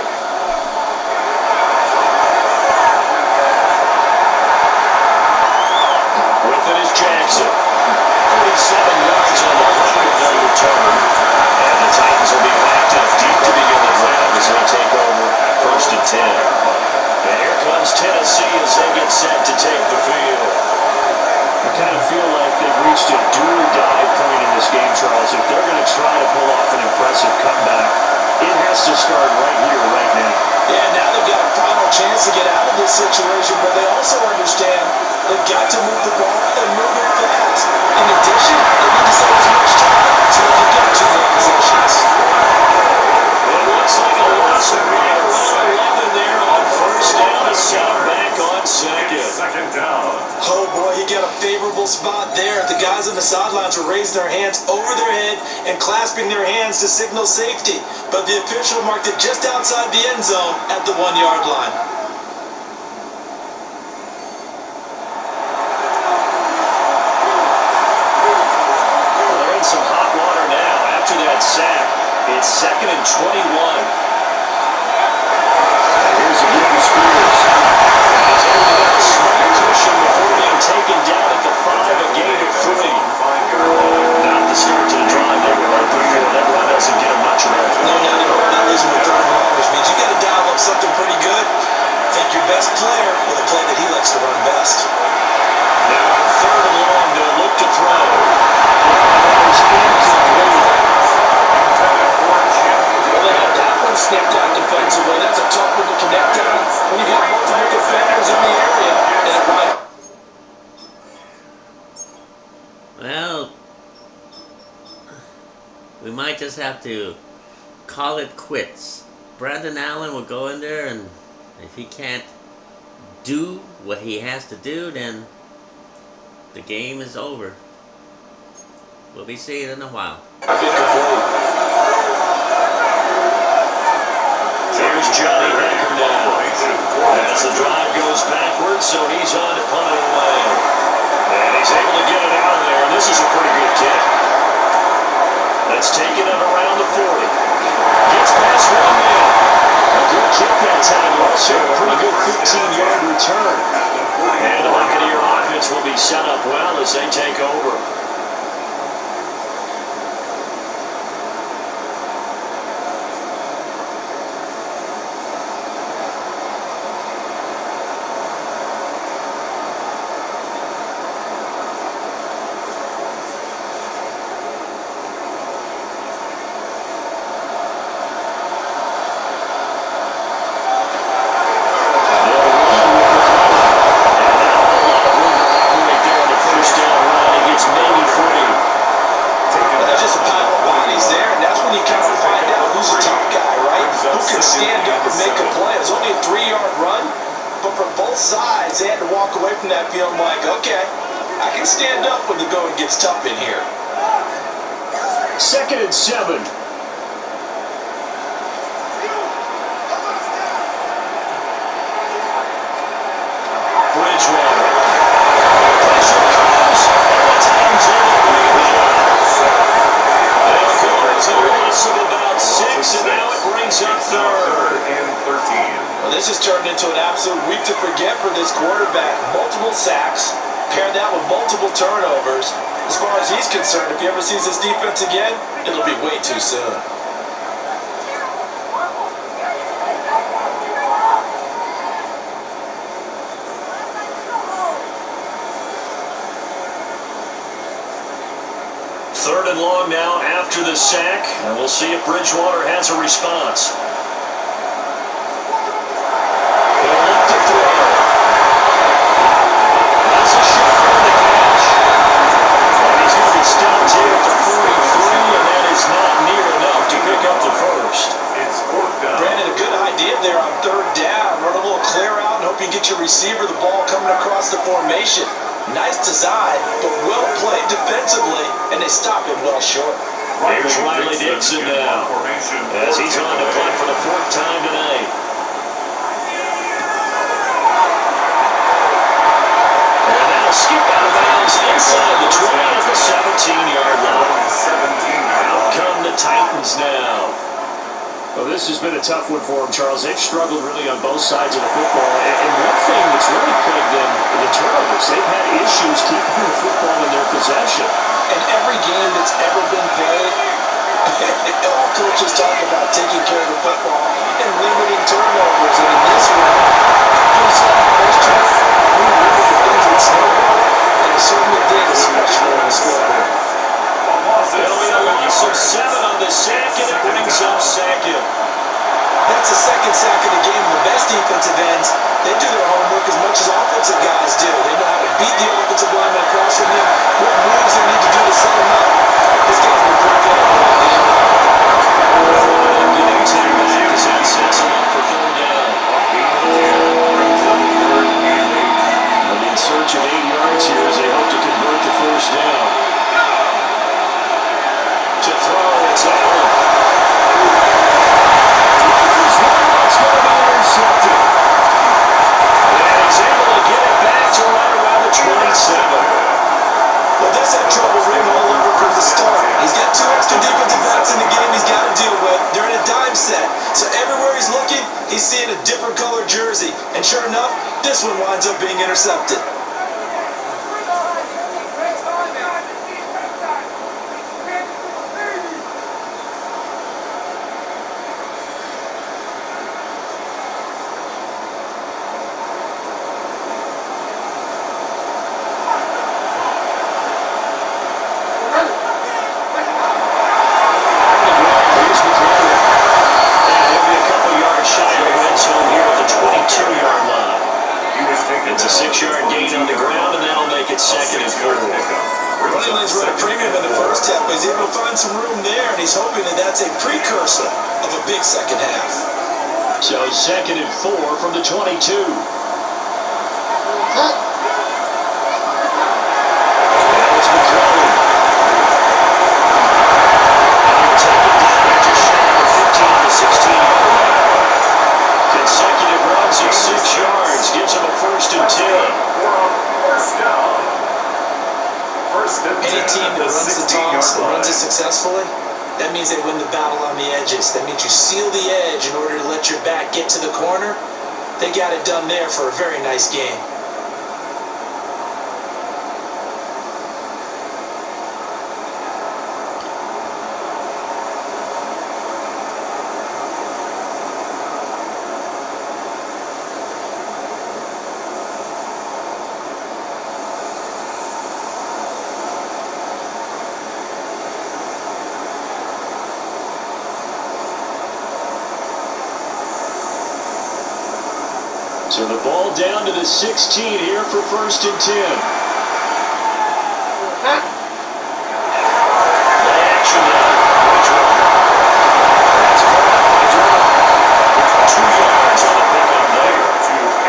With it is Jackson. 47 yards on the punt with no return. And the Titans will be backed up deep to begin the drive as they take over first and 10. And here comes Tennessee as they get set to take the field. I kind of feel like they've reached a do-or-die point in this game, Charles. If they're going to try to pull off an impressive comeback, it has to start right here, right now. Yeah, now they've got a final chance to get out of this situation, but they also understand they've got to move the ball and move it fast. In addition, they need to save as much time so they can get to their positions. It looks like a loss of right around 11 there on first down to set back on second. Second down. Oh boy, he got a favorable spot there. The guys on the sidelines were raising their hands over their head and clasping their hands to signal safety. But the official marked it just outside the end zone at the 1-yard line. Well, they're in some hot water now after that sack. It's second and 21. Here's a good Spears. He's able to get a small cushion before being taken down at the 5, a gain of 3. Not the start to the drive they were hoping for. That run doesn't get him much of that. No, not losing the third ball, which means you got to dial up something pretty good. Take your best player with a play that he likes to run best. Now on third and long, they'll look to throw. That is incomplete. Well, they had that one snipped out defensively. That's a tough one to connect on when you got multiple defenders in the area. And it might. Well, we might just have to call it quits. Brandon Allen will go in there, and if he can't do what he has to do, then the game is over. We'll be seeing it in a while. Here's Johnny Hecker now. As the drive goes backwards, so he's on to punt it away. And he's able to get it out of there, and this is a pretty good kick. Let's take it up around the 40. Gets past one man. A good kick that time, also a pretty good 15-yard return. And the Buccaneer offense will be set up well as they take over. They had to walk away from that field like, okay, I can stand up when the going gets tough in here. Second and 7. Bridgewater. Pressure comes, and the Titans are in the they'll go to a loss of about 6, and now it brings up third and 13. Well, this has turned into an absolute week to forget for this quarterback. Multiple sacks, pair that with multiple turnovers. As far as he's concerned, if he ever sees this defense again, it'll be way too soon. Third and long now after the sack, and we'll see if Bridgewater has a response. He'll look to throw. That's a shot on the design, but well played defensively, and they stop him well short. Here's Riley Dixon now, as he's on to punt for the 4th time tonight. And that'll skip out of bounds inside the 20 at the 17-yard line. Out come the Titans now. Well, this has been a tough one for them, Charles. They've struggled really on both sides of the football. And one thing that's really plagued them, the turnovers. They've had issues keeping the football in their possession. In every game that's ever been played, all coaches talk about taking care of the football and limiting turnovers. And in this one, you saw the first half, we really things would snowball, and it certainly did, especially on the scoreboard. It'll be a loss of 7 on the sack, and it brings up second. That's the second sack of the game. The best defensive ends, they do their homework as much as offensive guys do. They know how to beat the offensive lineman across from them, what moves they need to do to set them up. This guy's been pretty good at it. Getting tackled as that sets him up for 3rd down. And in search of 8 yards here as they hope to convert the 1st down. To throw, it's Allen. It's going to be intercepted. And he's able to get it back to right around the 27. Well, this had trouble written all over from the start. He's got 2 extra defensive backs in the game he's got to deal with. They're in a dime set. So everywhere he's looking, he's seeing a different colored jersey. And sure enough, this one winds up being intercepted. It's a 6-yard gain on the ground, and that'll make it 2nd and 4. Riley's run a premium in the first half, but he's able to find some room there, and he's hoping that that's a precursor of a big second half. So 2nd and 4 from the 22. That's McClellan. And he'll take it down at just shy of the 15 to 16-yard line. Consecutive runs of 6 yards gives him a 1st and 10. Any team that runs the toss and runs it successfully, that means they win the battle on the edges. That means you seal the edge in order to let your back get to the corner. They got it done there for a very nice game. So the ball down to the 16 here for 1st and 10. Play action now. That's caught. 2 yards on the pickup there.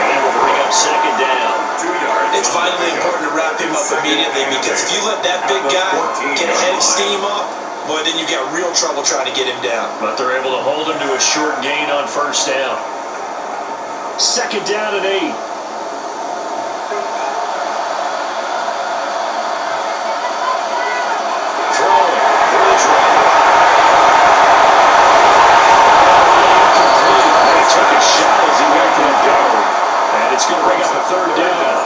And will bring up 2nd down. 2 yards. It's vitally important to wrap him up immediately, because if you let that big guy get a head of steam up, boy, then you got real trouble trying to get him down. But they're able to hold him to a short gain on 1st down. 2nd down and 8. Throwing. He took a shot as he went to go. And it's going to bring up a 3rd down.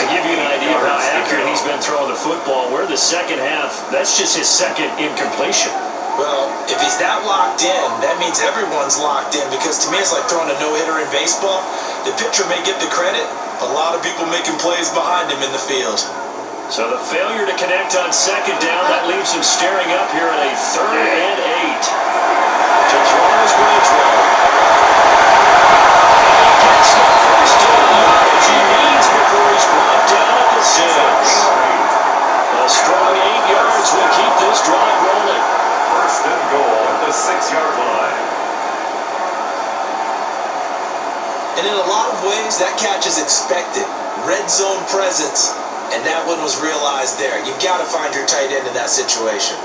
To give you an idea of how accurate he's been throwing the football, we're the 2nd half. That's just his 2nd incompletion. Well, if he's that locked in, that means everyone's locked in, because to me it's like throwing a no-hitter in baseball. The pitcher may get the credit, a lot of people making plays behind him in the field. So the failure to connect on 2nd down, that leaves him staring up here at a 3rd and 8. To throw his Bridgewater. And he gets the 1st down yardage he needs before he's brought down at the 6. A strong 8 yards will keep this drive rolling. 1st and goal at the 6-yard line. And in a lot of ways, that catch is expected. Red zone presence. And that one was realized there. You've got to find your tight end in that situation.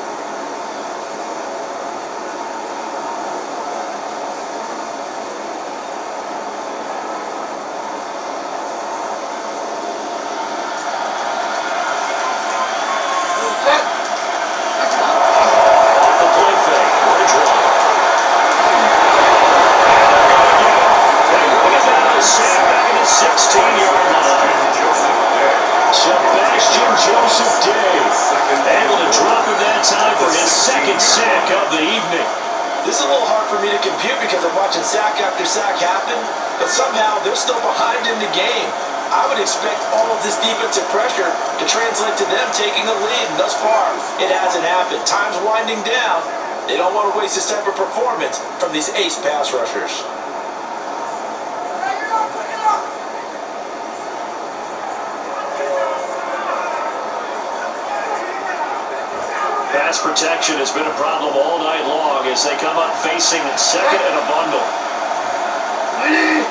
Sack after sack happen, but somehow they're still behind in the game. I would expect all of this defensive pressure to translate to them taking a lead. And thus far, it hasn't happened. Time's winding down. They don't want to waste this type of performance from these ace pass rushers. Pass protection has been a problem all night long as they come up facing second and a bundle. Bridgewater.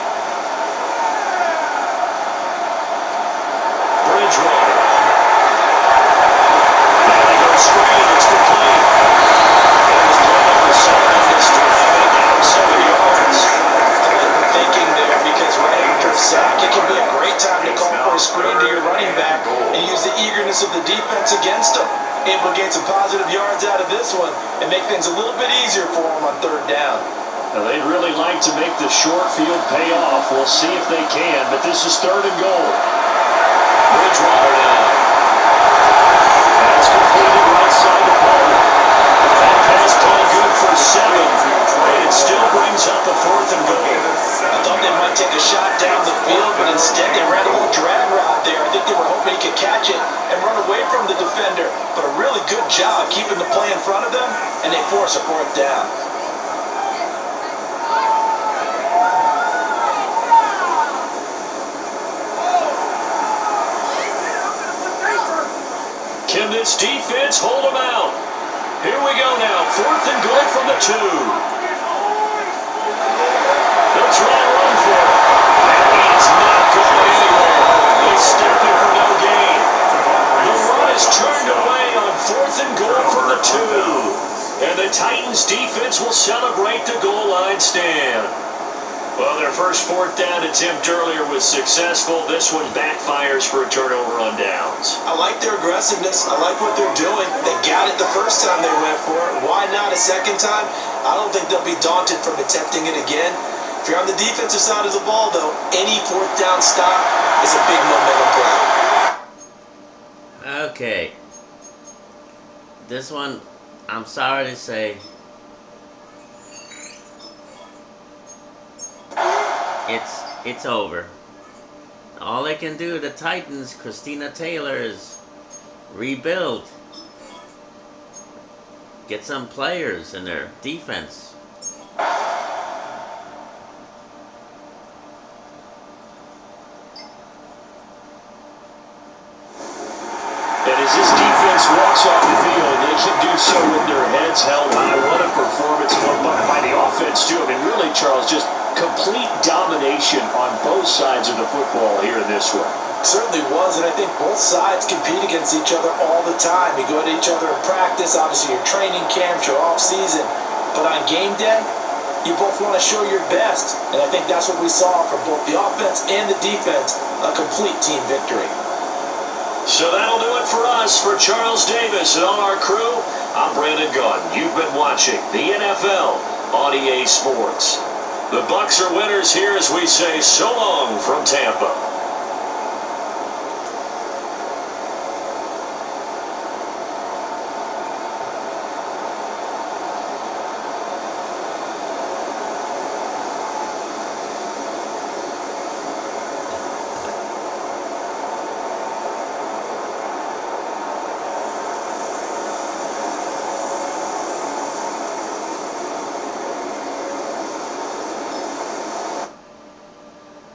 Now they go screen. It's complete. It was blown up the center of this drive down 7 yards. I like the thinking there because right after a sack, it can be a great time to call for a screen to your running back and use the eagerness of the defense against them. Able to gain some positive yards out of this one and make things a little bit easier for them on third down. Now they'd really like to make the short field pay off. We'll see if they can, but this is 3rd and goal. Bridgewater now. That's completed right side the ball. That pass called good for 7, and it still brings up a 4th and goal. I thought they might take a shot down the field, but instead they ran a little drag route there. I think they were hoping he could catch it and run away from the defender, but a really good job keeping the play in front of them, and they force a 4th down. Can this defense hold them out? Here we go now, 4th and goal from the 2. They'll try and run for it. And he is not going anywhere. He's stepping for no gain. The run is turned away on 4th and goal from the 2. And the Titans defense will celebrate the goal line stand. Well, their first 4th down attempt earlier was successful. This one backfires for a turnover on downs. I like their aggressiveness. I like what they're doing. They got it the first time they went for it. Why not a second time? I don't think they'll be daunted from attempting it again. If you're on the defensive side of the ball, though, any 4th down stop is a big momentum play. Okay. This one, I'm sorry to say, it's over. All they can do, the Titans, Christina Taylor, is rebuild. Get some players in their defense. And as this defense walks off the field, they can do so with their heads held high. What a performance by the offense, too. I mean, really, Charles, just complete domination on both sides of the football here in this one. Certainly was, and I think both sides compete against each other all the time. You go to each other in practice, obviously your training camps, your off-season. But on game day, you both want to show your best. And I think that's what we saw from both the offense and the defense, a complete team victory. So that'll do it for us. For Charles Davis and all our crew, I'm Brandon Gunn. You've been watching the NFL on EA Sports. The Bucs are winners here as we say so long from Tampa.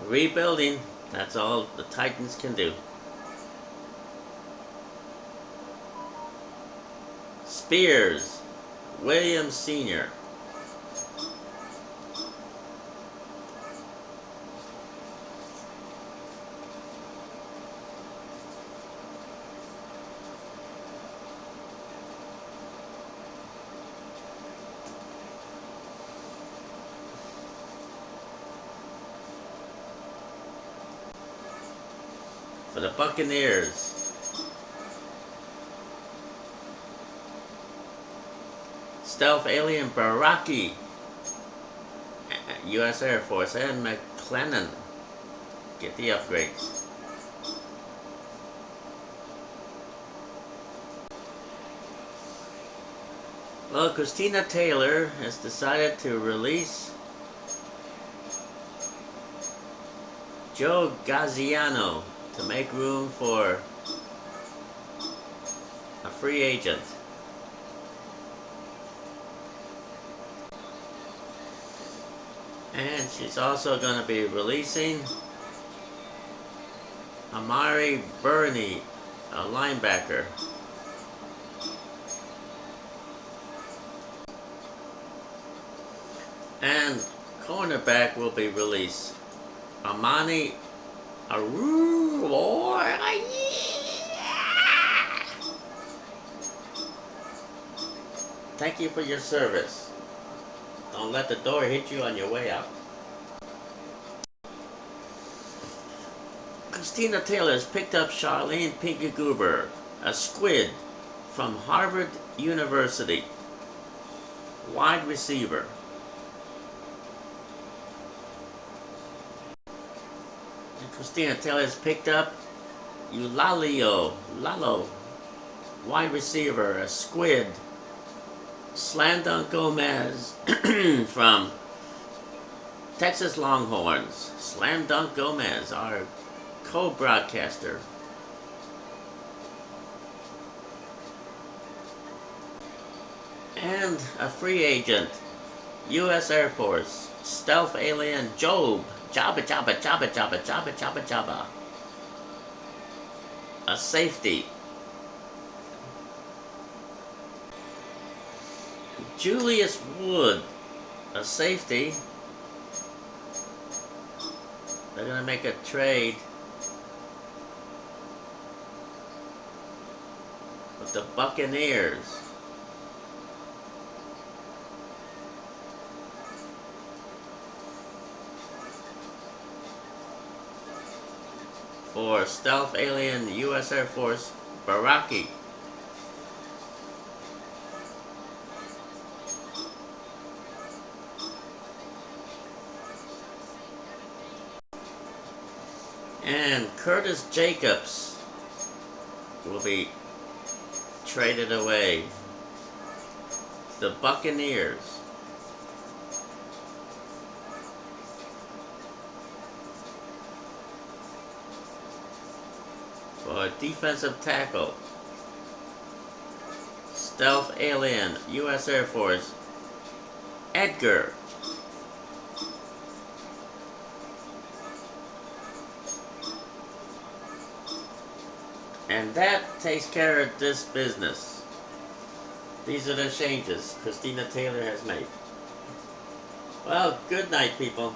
Rebuilding, that's all the Titans can do. Spears, Williams Sr. for the Buccaneers. Stealth Alien Baraki, U.S. Air Force, and McLennan get the upgrades. Well, Christina Taylor has decided to release Joe Gaziano to make room for a free agent. And she's also going to be releasing Amari Burney, a linebacker. And cornerback will be released. Amani Aru. Thank you for your service. Don't let the door hit you on your way out. Christina Taylor has picked up Charlene Pinky Goober, a squid from Harvard University, wide receiver. And Christina Taylor has picked up Lalo, wide receiver, a squid, Slam Dunk Gomez from Texas Longhorns. Slam Dunk Gomez, our co-broadcaster. And a free agent, U.S. Air Force, Stealth Alien Job. Jabba. A safety. Julius Wood, a safety. They're going to make a trade with the Buccaneers. For Stealth Alien U.S. Air Force Baraki. And Curtis Jacobs will be traded away. The Buccaneers. For defensive tackle, Stealth Alien, U.S. Air Force, Edgar. And that takes care of this business. These are the changes Christina Taylor has made. Well, good night, people.